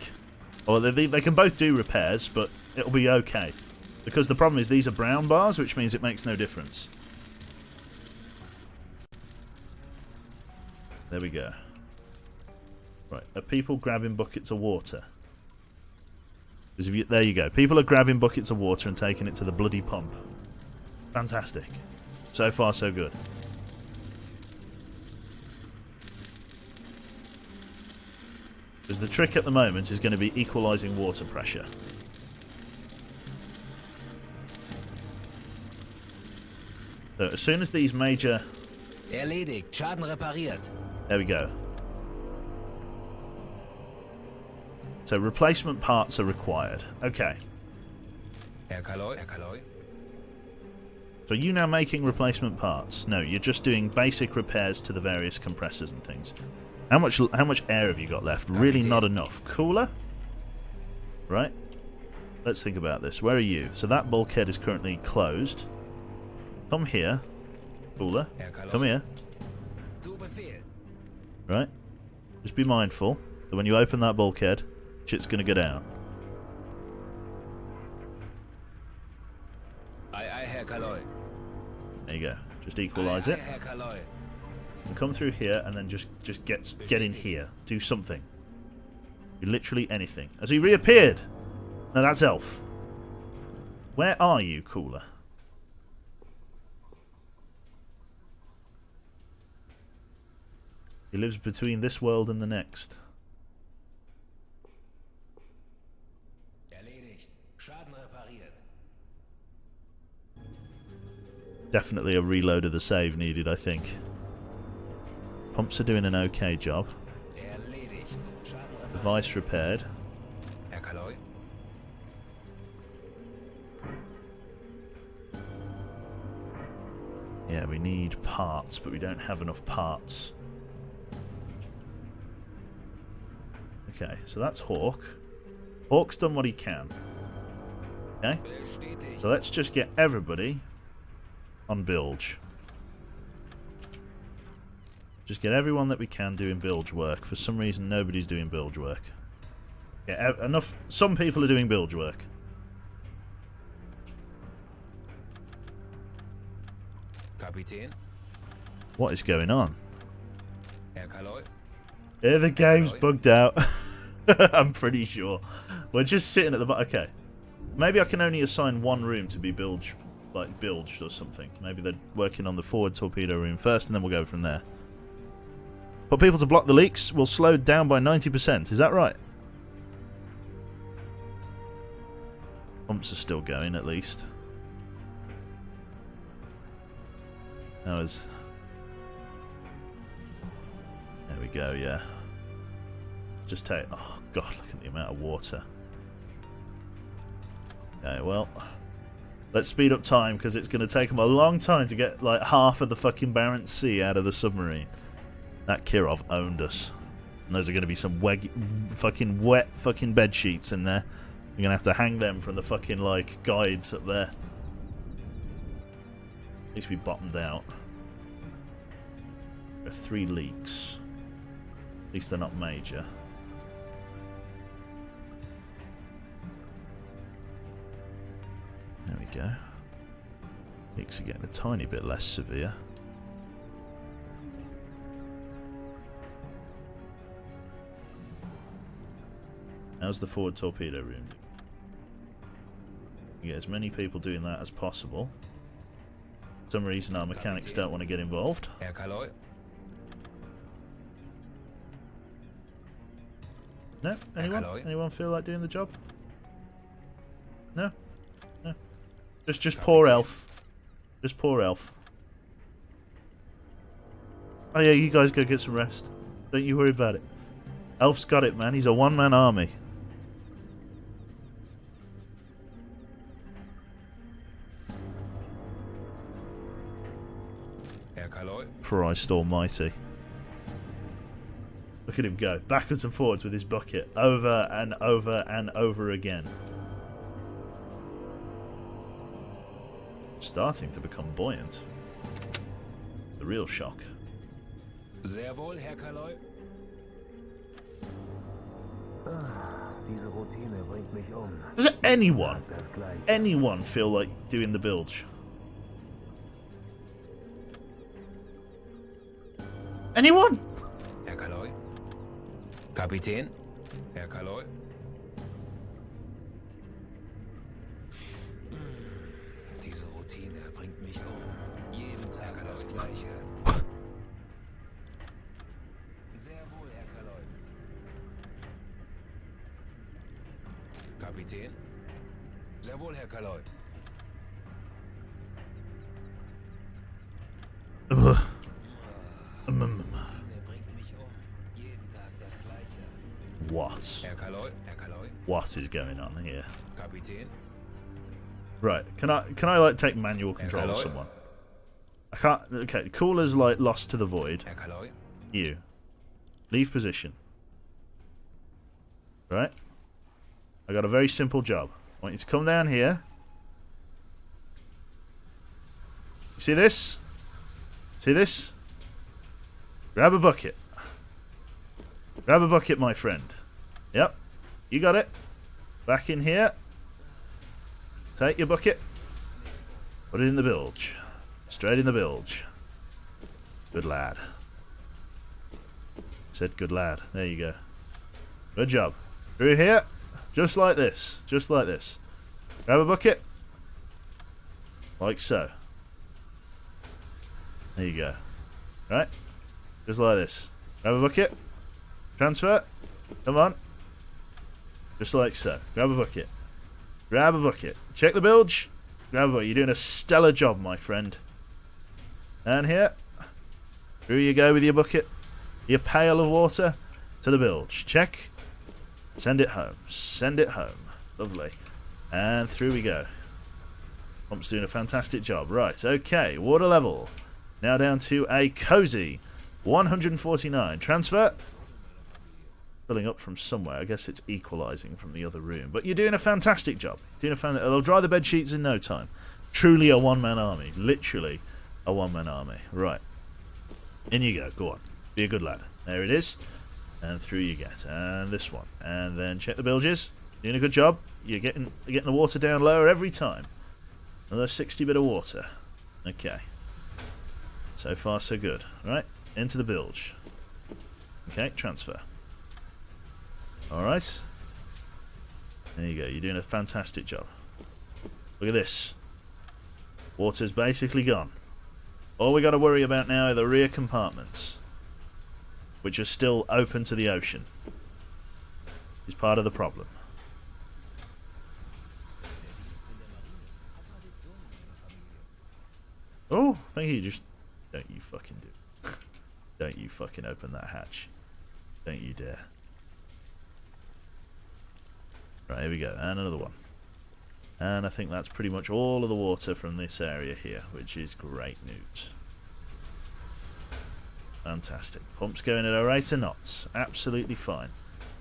Or they can both do repairs, but it'll be okay. Because the problem is these are brown bars, which means it makes no difference. There we go. Right, are people grabbing buckets of water? There you go. People are grabbing buckets of water and taking it to the bloody pump. Fantastic. So far, so good. Because the trick at the moment is going to be equalising water pressure. So as soon as these major... Erledigt. Schaden repariert. There we go. So replacement parts are required. Okay. Herr Kaloi. Herr Kaloi. So are you now making replacement parts? No, you're just doing basic repairs to the various compressors and things. How much air have you got left? Really not enough. Cooler? Right. Let's think about this. Where are you? So that bulkhead is currently closed. Come here. Cooler. Come here. Zu Befehl. Right. Just be mindful that when you open that bulkhead, shit's going to go down. Aye, aye, Herr Kaloi. There you go. Just equalise it. Herr Kaloi. And come through here and then just get in here. Do something. Do literally anything. Has he reappeared? No, that's Elf. Where are you, Cooler? He lives between this world and the next. Erledigt. Schaden repariert. Definitely a reload of the save needed, I think. Pumps are doing an okay job. Erledigt. Schaden repariert. Device repaired. Herr Kaloi. Yeah, we need parts, but we don't have enough parts. Okay, so that's Hawk. Hawk's done what he can. Okay? Bestätigt. So let's just get everybody on bilge. Just get everyone that we can doing bilge work. For some reason, nobody's doing bilge work. Yeah, enough. Some people are doing bilge work. Kapitän. What is going on? Herr Kaloi. Yeah, the game's bugged out. I'm pretty sure. We're just sitting at the bottom. Okay. Maybe I can only assign 1 room to be bilged or something. Maybe they're working on the forward torpedo room first and then we'll go from there. Put people to block the leaks will slow down by 90%. Is that right? Pumps are still going, at least. That was... There we go, yeah. Just take... Oh, God, look at the amount of water. Okay, well... Let's speed up time, because it's going to take them a long time to get, like, half of the fucking Barents Sea out of the submarine. That Kirov owned us. And those are going to be some fucking wet fucking bed sheets in there. You're going to have to hang them from the fucking, like, guides up there. At least we bottomed out. There are 3 leaks. At least they're not major. There we go. Leaks are getting a tiny bit less severe. How's the forward torpedo room? You get as many people doing that as possible. For some reason our mechanics don't want to get involved. Herr Kaloi. No? Anyone? Kaloi. Anyone feel like doing the job? No? No. Just poor Elf. Just poor Elf. Oh yeah, you guys go get some rest. Don't you worry about it. Elf's got it, man. He's a one-man army. Herr Kaloi. Christ almighty. Look at him go. Backwards and forwards with his bucket. Over and over and over again. Starting to become buoyant. The real shock. Sehr wohl, Herr Kaloi. Diese Routine bringt mich Does anyone feel like doing the bilge? Anyone? Herr Kaloi. Kapitän. Herr Kaloi. Diese Routine bringt mich jeden Tag das Gleiche. Sehr wohl, Herr Kaloi. Kapitän. Sehr wohl, Herr Kaloi. What? Herr Kaloi. Herr Kaloi. What is going on here? Kapitän. Right, can I like take manual control of someone? I can't. Okay, cooler's like lost to the void. Herr Kaloi. You leave position. Right? I got a very simple job. I want you to come down here. You see this? See this? Grab a bucket. Grab a bucket, my friend. Yep. You got it. Back in here. Take your bucket. Put it in the bilge. Straight in the bilge. Good lad. Said good lad. There you go. Good job. Through here. Just like this. Just like this. Grab a bucket. Like so. There you go. Right? Just like this. Grab a bucket. Transfer. Come on. Just like so. Grab a bucket. Grab a bucket. Check the bilge. Grab a bucket. You're doing a stellar job, my friend. And here. Through you go with your bucket. Your pail of water to the bilge. Check. Send it home. Send it home. Lovely. And through we go. Pump's doing a fantastic job. Right, okay. Water level. Now down to a cozy 149. Transfer. Filling up from somewhere. I guess it's equalising from the other room. But you're doing a fantastic job. They'll dry the bed sheets in no time. Truly a one-man army. Literally a one-man army. Right. In you go. Go on. Be a good lad. There it is. And through you get. And this one. And then check the bilges. Doing a good job. You're getting the water down lower every time. Another 60 bit of water. Okay. So far so good. Right. Into the bilge. Okay. Transfer. Alright. There you go. You're doing a fantastic job. Look at this. Water's basically gone. All we got to worry about now are the rear compartments, which are still open to the ocean. Is part of the problem. Oh, thank you. Just don't you fucking do. Don't you fucking open that hatch. Don't you dare. Right, here we go. And another one. And I think that's pretty much all of the water from this area here, which is great news. Fantastic. Pump's going at a rate of knots. Absolutely fine.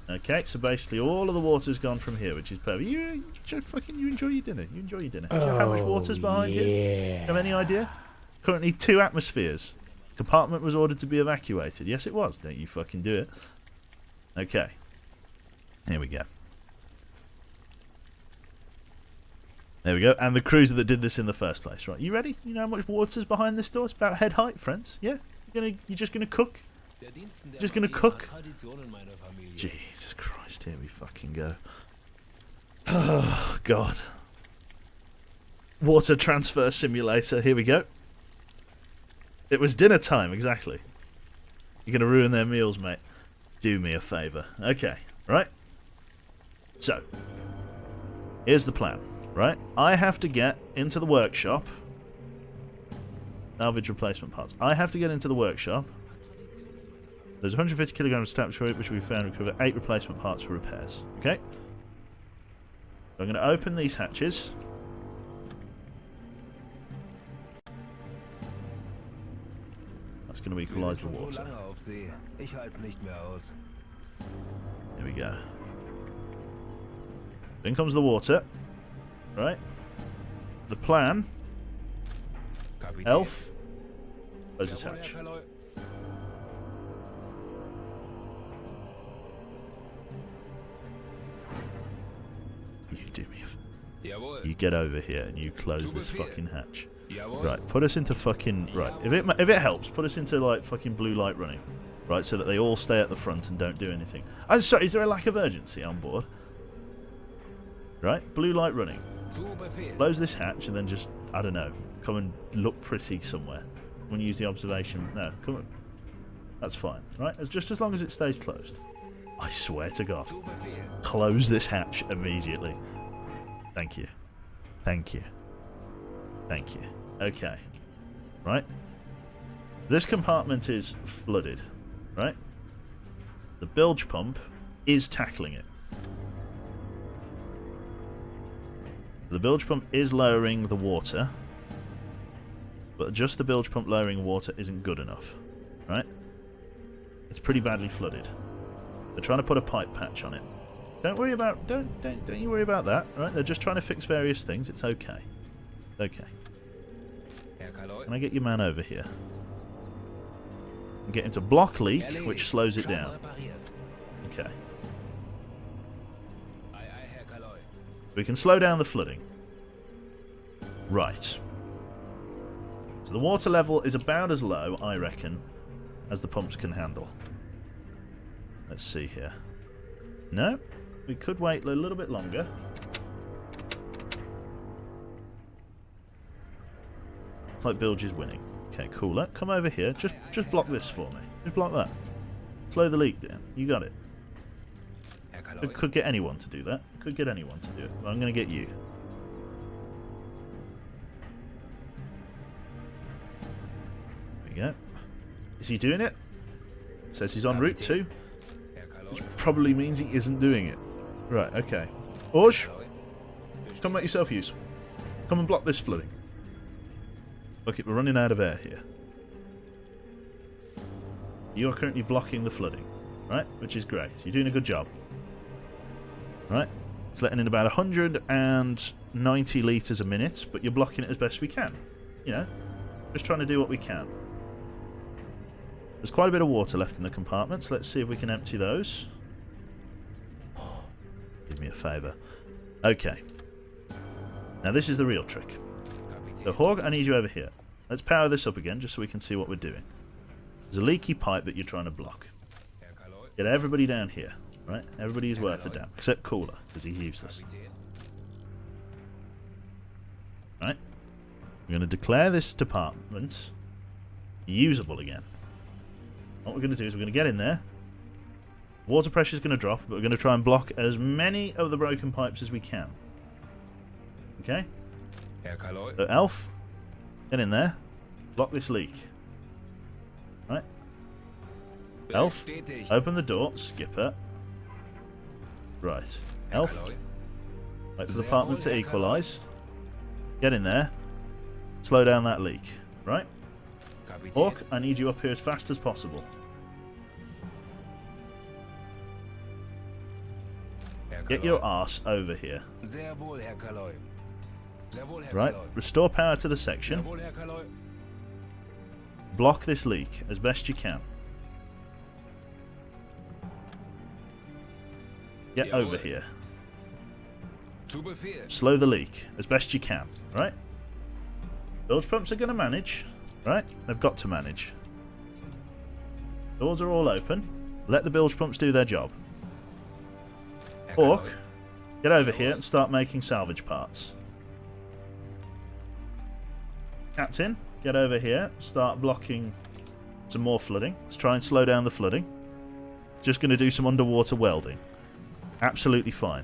Okay, so basically all of the water's gone from here, which is perfect. You enjoy your dinner. You enjoy your dinner. Do you know how much water's behind you? Do you have any idea? Currently 2 atmospheres. Compartment was ordered to be evacuated. Yes, it was. Don't you fucking do it. Okay. Here we go. There we go. And the cruiser that did this in the first place. Right, you ready? You know how much water's behind this door? It's about head height, friends. Yeah? You're just gonna cook? Just gonna cook? Jesus Christ, here we fucking go. Oh, God. Water transfer simulator, here we go. It was dinner time, exactly. You're gonna ruin their meals, mate. Do me a favour. Okay, right? So, here's the plan, right? I have to get into the workshop. Salvage replacement parts. I have to get into the workshop. There's 150 kilograms of statuary which we found recover 8 replacement parts for repairs. Okay? So I'm going to open these hatches. That's going to equalise the water. There we go. In comes the water. Right? The plan. Elf. Close this hatch. You do me a favor. You get over here and you close this fucking hatch. Right, put us into fucking... Right, if it helps, put us into, like, fucking blue light running. Right, so that they all stay at the front and don't do anything. I'm sorry, is there a lack of urgency on board? Right, blue light running. Close this hatch and then just, I don't know, come and look pretty somewhere. When you use the observation... No, come on. That's fine, right? Just as long as it stays closed. I swear to God. Close this hatch immediately. Thank you. Thank you. Thank you. Okay. Right? This compartment is flooded. Right? The bilge pump is tackling it. The bilge pump is lowering the water. But just the bilge pump lowering water isn't good enough. Right? It's pretty badly flooded. They're trying to put a pipe patch on it. Don't worry about don't you worry about that, right? They're just trying to fix various things. It's okay. Okay. Can I get your man over here? And get into block leak, which slows it down. Okay. We can slow down the flooding. Right. So the water level is about as low, I reckon, as the pumps can handle. Let's see here. No, we could wait a little bit longer. It's like Bilge is winning. Okay, cool. Come over here. Just block this for me. Just block that. Slow the leak down. You got it. Could get anyone to do that. Could get anyone to do it. But I'm going to get you. There we go. Is he doing it? Says he's en route to. Which probably means he isn't doing it. Right, okay. Orge, come make yourself useful. Come and block this flooding. Look, we're running out of air here. You are currently blocking the flooding, right? Which is great. You're doing a good job. Right? It's letting in about 190 litres a minute, but you're blocking it as best we can. You know, just trying to do what we can. There's quite a bit of water left in the compartments. Let's see if we can empty those. Do me a favour. Okay. Now this is the real trick. So Hog, I need you over here. Let's power this up again just so we can see what we're doing. There's a leaky pipe that you're trying to block. Get everybody down here. Right? Everybody is worth a damn. Except Cooler, because he's useless. Right? We're going to declare this department usable again. What we're going to do is we're going to get in there. Water pressure is going to drop, but we're going to try and block as many of the broken pipes as we can. Okay? So Elf, get in there. Block this leak. Right? Elf, open the door. Skipper. Right. Elf, wait for the department to equalise. Get in there. Slow down that leak. Right? Hawk, I need you up here as fast as possible. Get your arse over here. Right, restore power to the section. Block this leak as best you can. Get over here. Slow the leak as best you can. Right? Bilge pumps are going to manage. Right? They've got to manage. Doors are all open. Let the bilge pumps do their job. Herr Orc, Kaloi. get over here and start making salvage parts. Captain, get over here. Start blocking some more flooding. Let's try and slow down the flooding. Just going to do some underwater welding. Absolutely fine.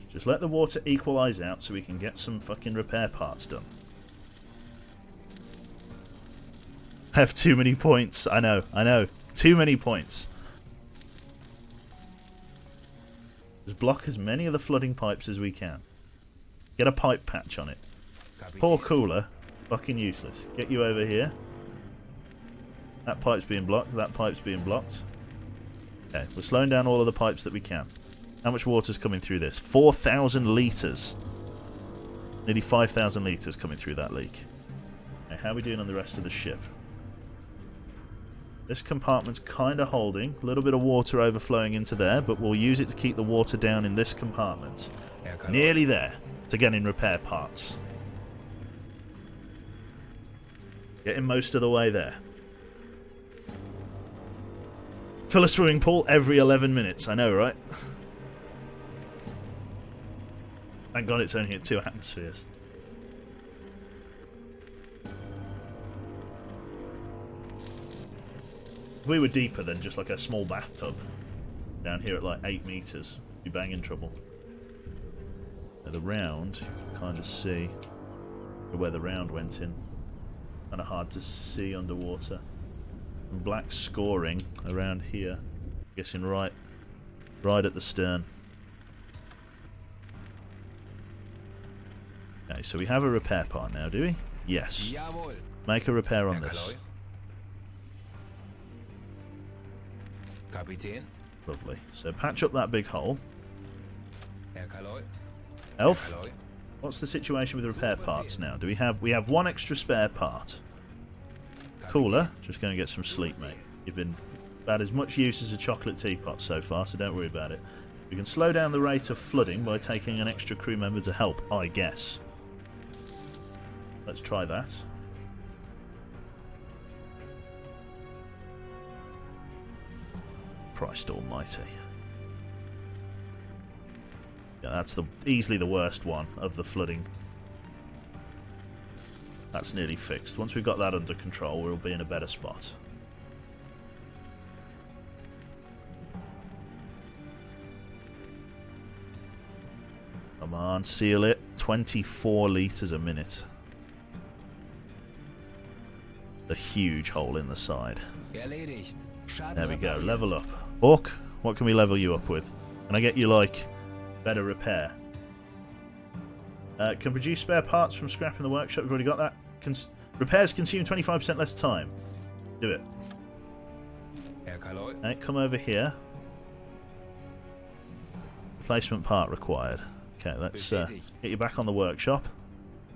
Just let the water equalise out so we can get some fucking repair parts done. I have too many points. I know. Too many points. Just block as many of the flooding pipes as we can. Get a pipe patch on it. Poor cooler. Fucking useless. Get you over here. That pipe's being blocked. That pipe's being blocked. Okay, we're slowing down all of the pipes that we can. How much water's coming through this? 4,000 litres. Nearly 5,000 litres coming through that leak. Okay, how are we doing on the rest of the ship? This compartment's kind of holding. A little bit of water overflowing into there, but we'll use it to keep the water down in this compartment. Nearly there to getting repair parts. Getting most of the way there. Fill a swimming pool every 11 minutes. I know, right? Thank God it's only at 2 atmospheres. If we were deeper than just like a small bathtub, down here at like 8 meters, we'd be banging trouble. Now the round, you can kind of see where the round went in. Kind of hard to see underwater. And black scoring around here. I'm guessing right at the stern. Okay, so we have a repair part now, do we? Yes. Jawohl. Make a repair on Herr this. Kaloi. Kapitän. Lovely. So patch up that big hole. Herr Kaloi. Elf, Herr Kaloi. what's the situation with the repair parts now? Do we have one extra spare part? Cooler, just going to get some sleep, mate. You've been about as much use as a chocolate teapot so far, so don't worry about it. We can slow down the rate of flooding by taking an extra crew member to help, I guess. Let's try that. Christ almighty. Yeah, that's easily the worst one of the flooding. That's nearly fixed. Once we've got that under control, we'll be in a better spot. Come on, seal it. 24 litres a minute. A huge hole in the side. Erledigt. Schaden There we go, repariert. level up. Orc, what can we level you up with? Can I get you, like, better repair? Can produce spare parts from scrap in the workshop. We've already got that. Repairs consume 25% less time. Do it. Herr Kaloi. Okay, come over here. Replacement part required. Okay, let's get you back on the workshop.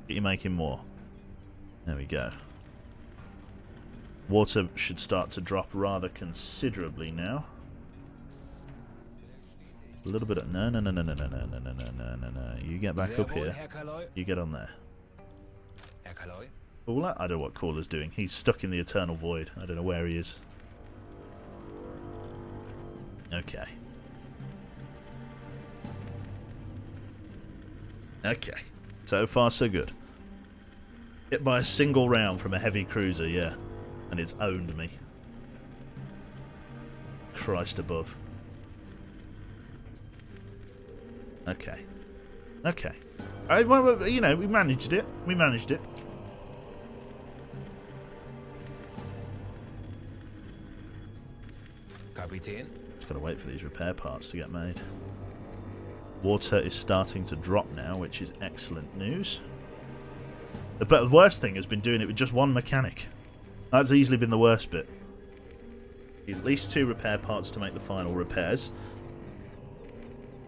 Get you making more. There we go. Water should start to drop rather considerably now. A little bit of... No. You get back Sehr up wohl, here. Herr Kaloi. You get on there. Herr Kaloi. Cooler? I don't know what Cooler's doing. He's stuck in the eternal void. I don't know where he is. Okay. Okay. So far, so good. Hit by a single round from a heavy cruiser, yeah. And it's owned me. Christ above. Okay. Okay. Well, you know, we managed it. We managed it. Kapitän. Just gotta wait for these repair parts to get made. Water is starting to drop now, which is excellent news. But the worst thing has been doing it with just one mechanic. That's easily been the worst bit. At least 2 repair parts to make the final repairs.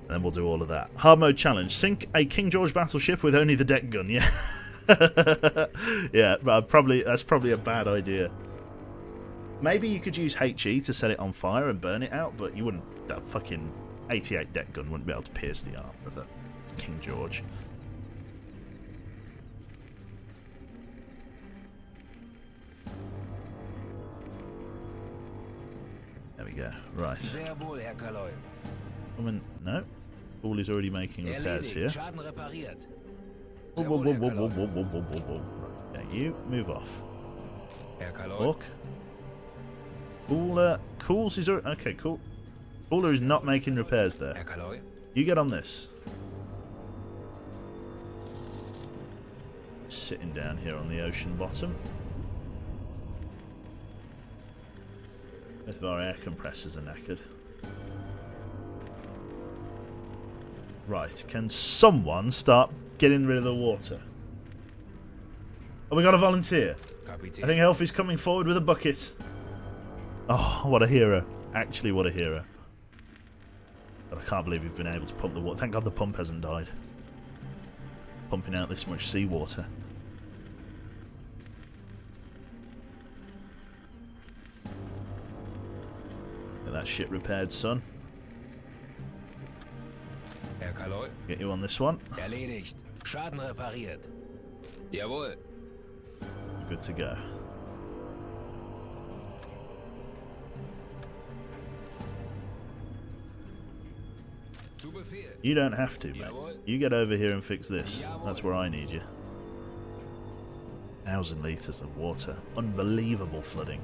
And then we'll do all of that. Hard mode challenge. Sink a King George battleship with only the deck gun. Yeah. Yeah, that's probably a bad idea. Maybe you could use HE to set it on fire and burn it out, but you wouldn't. That fucking 88 deck gun wouldn't be able to pierce the armor of a King George. go. Right. Sehr wohl, Herr Kaloi. No. Paulie's already making repairs here. Erledigt. Schaden repariert. Whoa, Sehr whoa, wohl, whoa, Herr whoa, whoa, Kaloi. whoa, whoa, whoa, whoa. Right. Yeah, you move off. Herr Kaloi. Walk. Cooler. Cools is already... Okay, cool. Cooler is not making repairs there. Herr Kaloi. You get on this. Sitting down here on the ocean bottom. Both of our air compressors are knackered. Right, can someone start getting rid of the water? Oh, we got a volunteer. Kapitän. I think Elfie's coming forward with a bucket. Oh, what a hero. Actually, what a hero. But I can't believe we've been able to pump the water. Thank God the pump hasn't died. Pumping out this much seawater. Get that shit repaired, son. Herr Kaloi. Get you on this one. Erledigt. Schaden repariert. Jawohl. Good to go. Zu Befehl. You don't have to, mate. Jawohl. You get over here and fix this. That's where I need you. 1,000 litres of water. Unbelievable flooding.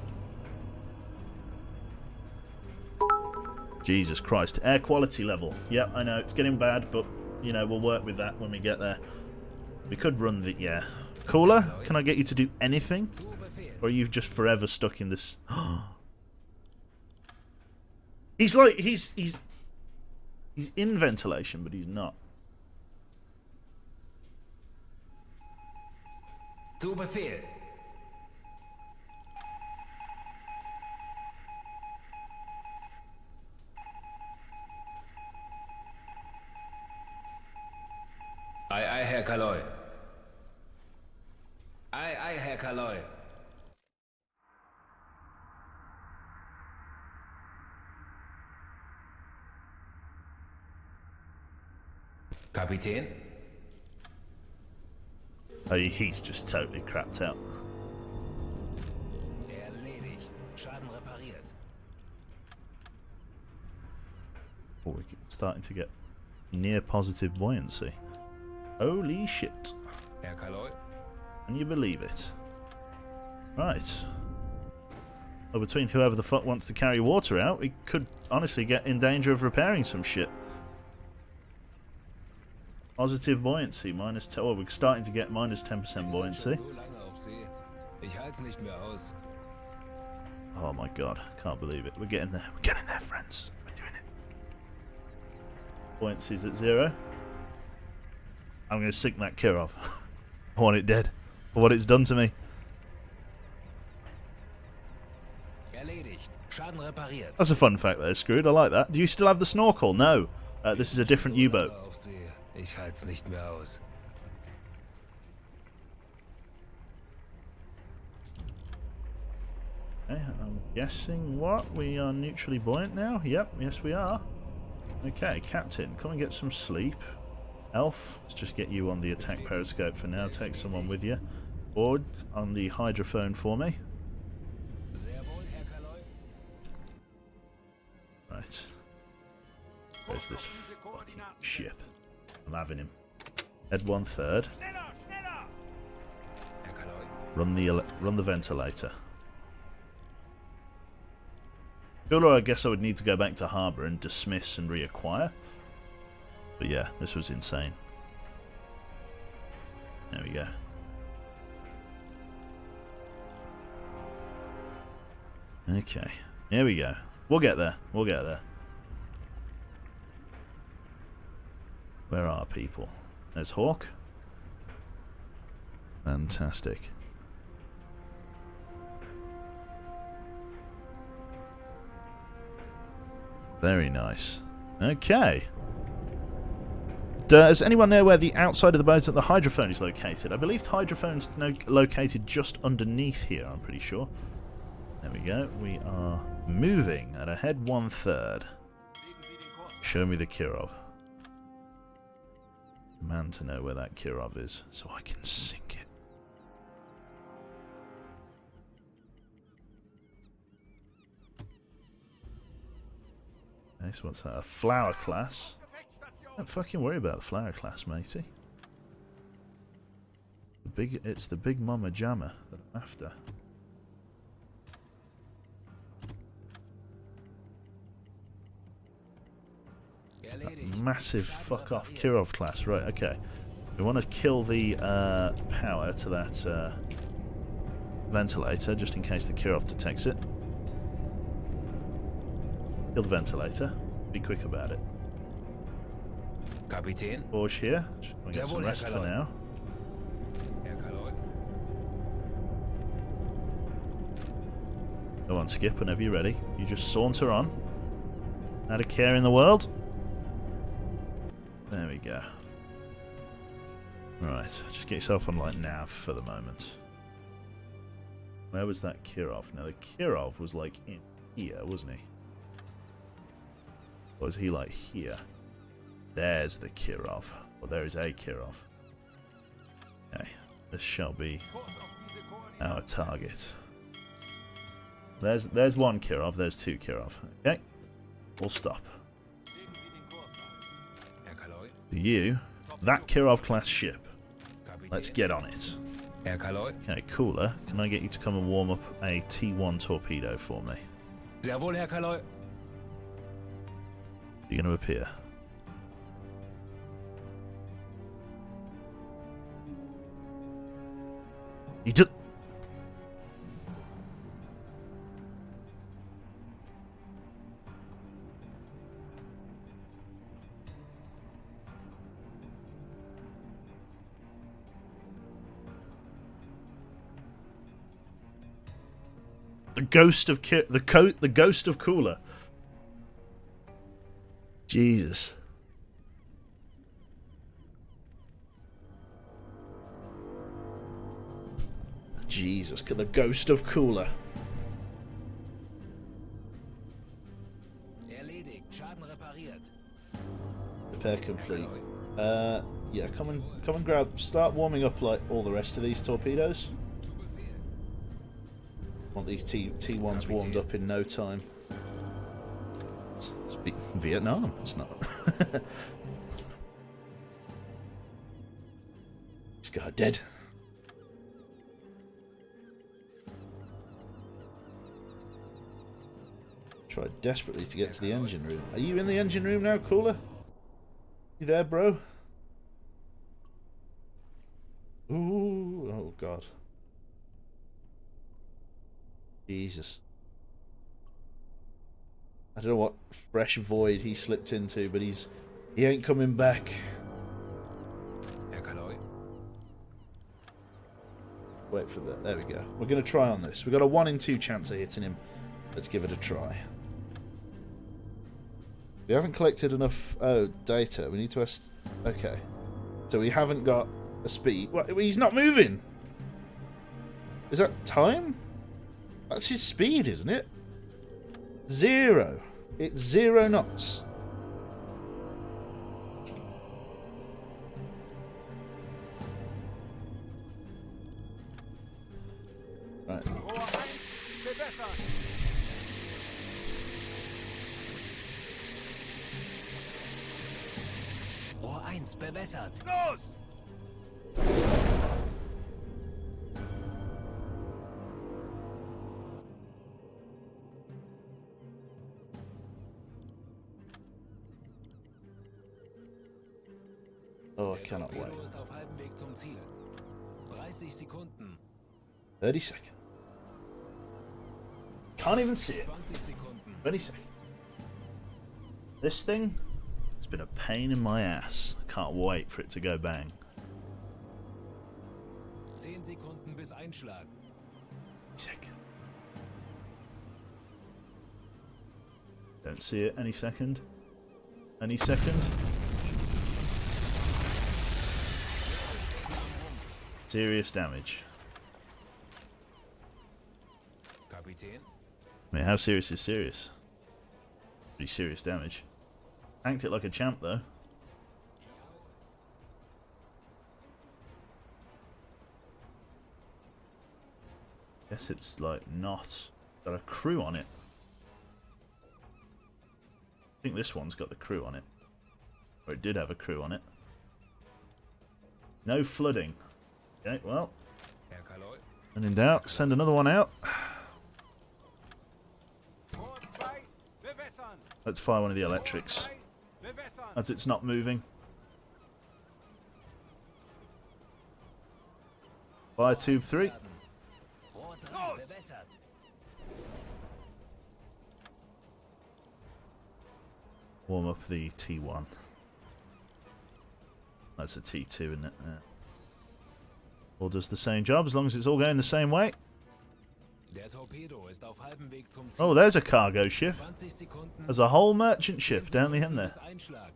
Jesus Christ. Air quality level. Yep, I know, it's getting bad, but, you know, we'll work with that when we get there. We could run the... yeah. Cooler, can I get you to do anything? Zu Befehl. Or are you just forever stuck in this... He's like... He's in ventilation, but he's not. Zu Befehl. Ei, ei, Herr Kaloi. Ei, ei, Herr Kaloi. Kapitän? Oh, he's just totally crapped out. Erledigt. Schaden repariert. Oh, we're starting to get near positive buoyancy. Holy shit. Herr Kaloi? Can you believe it? Right. Well, between whoever the fuck wants to carry water out, we could honestly get in danger of repairing some shit. Positive buoyancy, minus 10. Oh, we're starting to get minus 10% buoyancy. So lange auf See. Ich halt's nicht mehr aus. Oh my god, can't believe it. We're getting there. We're getting there, friends. We're doing it. Buoyancy's at 0. I'm going to sink that Kirov. I want it dead. For what it's done to me. Erledigt. Schaden repariert. That's a fun fact there, Screwed. I like that. Do you still have the snorkel? No. This is a different U-boat. Auf See. Ich halt's nicht mehr aus. Okay, I'm guessing what? We are neutrally buoyant now? Yep, yes we are. Okay, Captain, come and get some sleep. Elf, let's just get you on the attack periscope for now. Take someone with you. Board on the hydrophone for me. Sehr wohl, Herr Kaloi. Right. Where's this fucking ship? I'm having him. Head 1/3. Schneller, schneller! Herr Kaloi. Run the ventilator. Cooler, I guess I would need to go back to harbour and dismiss and reacquire. But yeah, this was insane. There we go. Okay, here we go. We'll get there. We'll get there. Where are people? There's Hawk. Fantastic. Very nice. Okay. Does anyone know where the outside of the boat at the hydrophone is located? I believe the hydrophone's located just underneath here, I'm pretty sure. There we go. We are moving at a head 1/3. Show me the Kirov. Man to know where that Kirov is, so I can sink it. Okay, so what's that? A flower class. Don't fucking worry about the flower class, matey. It's the big mama jammer that I'm after. Massive fuck off Kirov class. Right, okay. We want to kill the power to that ventilator just in case the Kirov detects it. Kill the ventilator. Be quick about it. Kapitän. Forge here. Just want to get some Jawohl, rest Herr for Kaloi. now. Herr Kaloi. Go on, Skip, whenever you're ready. You just saunter on. Not a care in the world. There we go. Right, just get yourself on like nav for the moment. Where was that Kirov? Now the Kirov was like in here, wasn't he? Or was he like here? There's the Kirov. Well, there is a Kirov. Okay, this shall be our target. There's one Kirov, there's two Kirov. Okay, we'll stop. Herr Kaloi. You, that Kirov class ship. Kapitän. Let's get on it. Herr Kaloi. Okay, Cooler, can I get you to come and warm up a T1 torpedo for me? Sehr wohl, Herr Kaloi. You're going to appear. You did. The ghost of the ghost of Cooler. Jesus. Jesus, the ghost of Cooler. Erledigt. Schaden repariert. Repair complete. Yeah, come and start warming up like all the rest of these torpedoes. Zu Befehl. Want these T1s warmed up in no time. It's Vietnam, it's not. This guy dead. Tried desperately to get to the engine room. Are you in the engine room now, Cooler? You there, bro? Ooh, oh god. Jesus. I don't know what fresh void he slipped into, but he ain't coming back. Herr Kaloi. Wait for that. There we go. We're going to try on this. We've got a 1 in 2 chance of hitting him. Let's give it a try. We haven't collected enough data. We need to okay. So we haven't got a speed. What? He's not moving. Is that time? That's his speed, isn't it? 0. It's 0 knots. Right. Rohr 1, verbessern. Rohr 1 bewässert. Los! Oh, I cannot wait. Torpedo ist auf halbem Weg zum Ziel. 30 Sekunden. 30 seconds. Can't even see it. 20 Sekunden. 20 seconds. This thing has been a pain in my ass. I can't wait for it to go bang. 10 Sekunden bis Einschlag. Second. Don't see it any second. Any second. Serious damage. Kapitän. I mean, how serious is serious? Pretty serious damage. Tanked it like a champ, though. Guess it's like not got a crew on it. think this one's got the crew on it. Or it did have a crew on it. No flooding. Okay, well. Herr Kaloi. When in doubt, send another one out. Rohr 2, bewässern. Let's fire one of the electrics. Rohr 3, bewässern. As it's not moving. Fire tube 3. Rohr 3 bewässert. Warm up the T1. That's a T2, isn't it? Yeah. All does the same job as long as it's all going the same way. Der Torpedo ist auf halbem Weg zum Ziel. Oh, there's a cargo ship. 20 Sekunden. There's a whole merchant ship down the end there. bis Einschlag.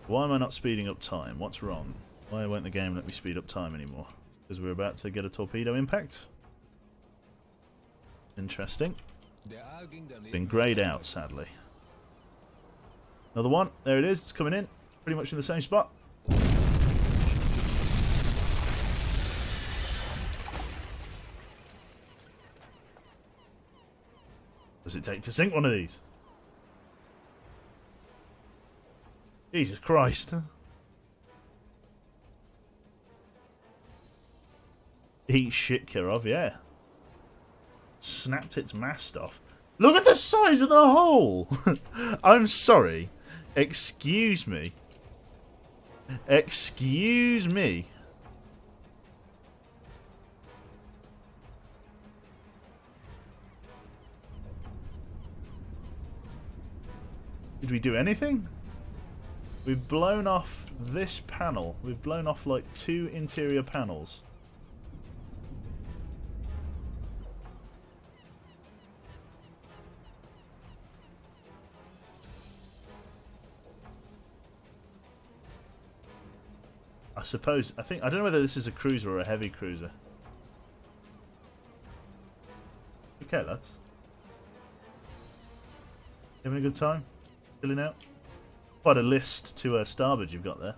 Why am I not speeding up time? What's wrong? Why won't the game let me speed up time anymore? Because we're about to get a torpedo impact? Interesting. Der Aal ging daneben. Been greyed out, sadly. Another one. There it is. It's coming in. Pretty much in the same spot. Does it take to sink one of these? Jesus Christ. Eat shit, Kirov, yeah. Snapped its mast off. Look at the size of the hole! I'm sorry. Excuse me. Excuse me. Did we do anything? We've blown off this panel. We've blown off like 2 interior panels. I don't know whether this is a cruiser or a heavy cruiser. Okay, lads. Having a good time? Chilling out? Quite a list to starboard you've got there.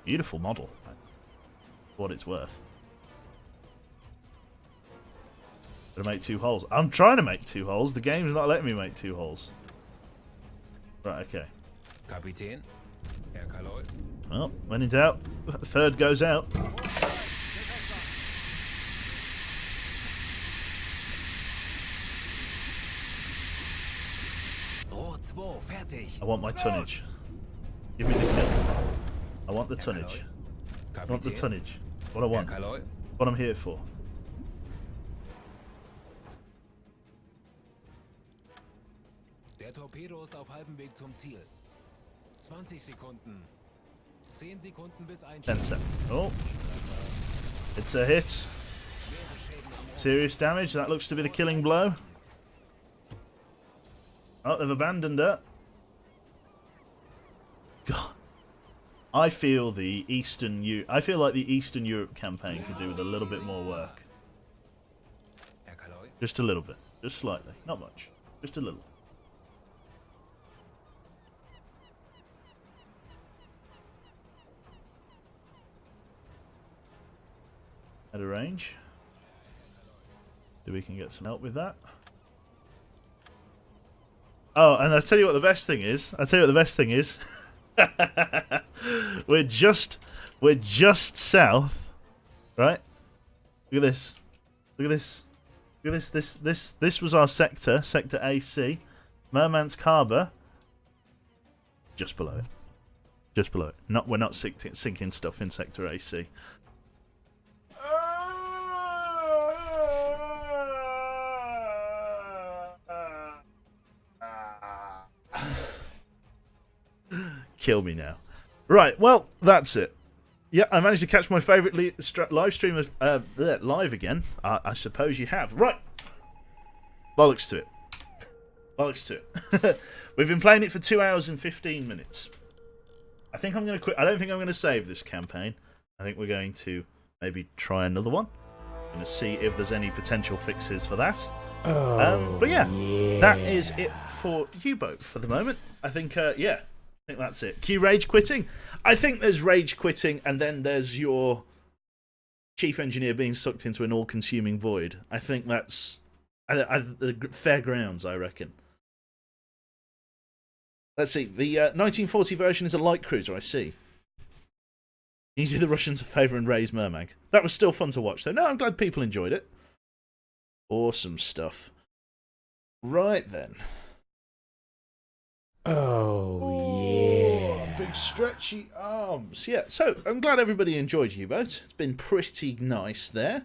Beautiful model. For what it's worth. Gotta make 2 holes. I'm trying to make 2 holes. The game's not letting me make 2 holes. Right, okay. Kapitän. Herr Kaloi. Well, when in doubt, third goes out. Rohr 2 fertig. I want my tonnage. Give me the kill. I want the tonnage. I want the Kapitän. tonnage. What I want. Herr Kaloi. What I'm here for. Der Torpedo ist auf halbem Weg zum Ziel. 20 Sekunden. 10 Sekunden bis 10 Einschlag. seconds. Oh. It's a hit. Serious damage. That looks to be the killing blow. Oh, they've abandoned her. God. I feel like the Eastern Europe campaign could do with a little bit more work. Herr Kaloi. Just a little bit. Just slightly. Not much. Just a little. At a range. Maybe we can get some help with that. Oh, and I'll tell you what the best thing is. we're just south, right? Look at this. Look at this. Look at this. This was our sector AC. Murmansk Harbour. Just below it. Just below it. We're not sinking stuff in sector AC. Kill me now. Right, well, that's it. Yeah, I managed to catch my favourite live stream of live again. I suppose you have. Right. Bollocks to it. Bollocks to it. We've been playing it for 2 hours and 15 minutes. I think I'm going to quit. I don't think I'm going to save this campaign. I think we're going to maybe try another one. Going to see if there's any potential fixes for that. But yeah, that is it for U-Boat for the moment. I think, yeah. I think that's it. Q rage quitting. I think there's rage quitting, and then there's your chief engineer being sucked into an all-consuming void. I think that's The fairgrounds, I reckon. Let's see. The 1940 version is a light cruiser, I see. You do the Russians a favour and raise Mermag. That was still fun to watch, though. No, I'm glad people enjoyed it. Awesome stuff. Right then. Oh, yeah. Big stretchy arms. Yeah, so I'm glad everybody enjoyed U-Boat. It's been pretty nice there.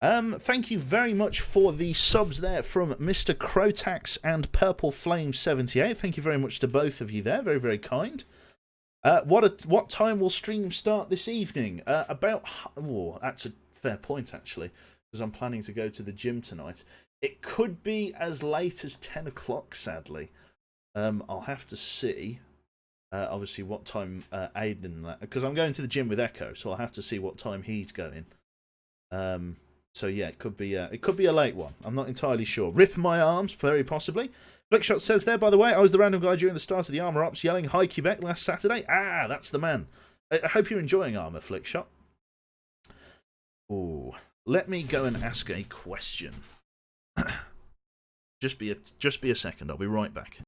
Thank you very much for the subs there from Mr. Crotax and Purple Flame 78. Thank you very much to both of you there. Very, very kind. What time will stream start this evening? That's a fair point, actually, because I'm planning to go to the gym tonight. It could be as late as 10 o'clock, sadly. I'll have to see, obviously, what time Aiden... Because I'm going to the gym with Echo, so I'll have to see what time he's going. So yeah, it could be a late one. I'm not entirely sure. Rip my arms, very possibly. Flickshot says there, by the way, I was the random guy during the start of the Armour Ops yelling Hi Quebec last Saturday. Ah, that's the man. I hope you're enjoying Armour, Flickshot. Ooh, let me go and ask a question. Just be a second. I'll be right back.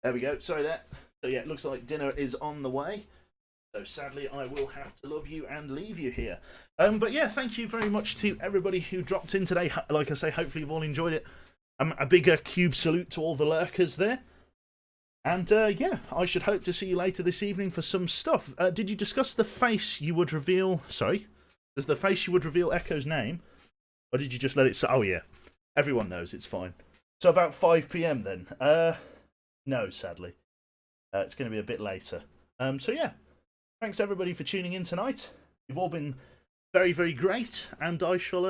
There we go. Sorry there. So yeah, it looks like dinner is on the way. So sadly, I will have to love you and leave you here. But yeah, thank you very much to everybody who dropped in today. Like I say, hopefully you've all enjoyed it. A bigger cube salute to all the lurkers there. And yeah, I should hope to see you later this evening for some stuff. Did you discuss the face you would reveal? Sorry, does the face you would reveal Echo's name, or did you just let it? Oh yeah, everyone knows, it's fine. So about 5 PM then. No, sadly. It's going to be a bit later. So yeah, thanks everybody for tuning in tonight. You've all been very, very great, and I shall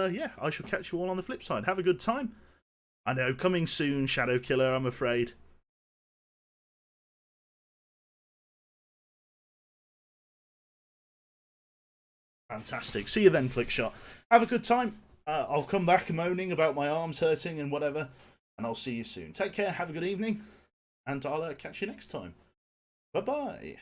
catch you all on the flip side. Have a good time. I know, coming soon, Shadow Killer, I'm afraid. Fantastic. See you then, Flickshot. Have a good time. I'll come back moaning about my arms hurting and whatever, and I'll see you soon. Take care, have a good evening, and I'll catch you next time. Bye-bye.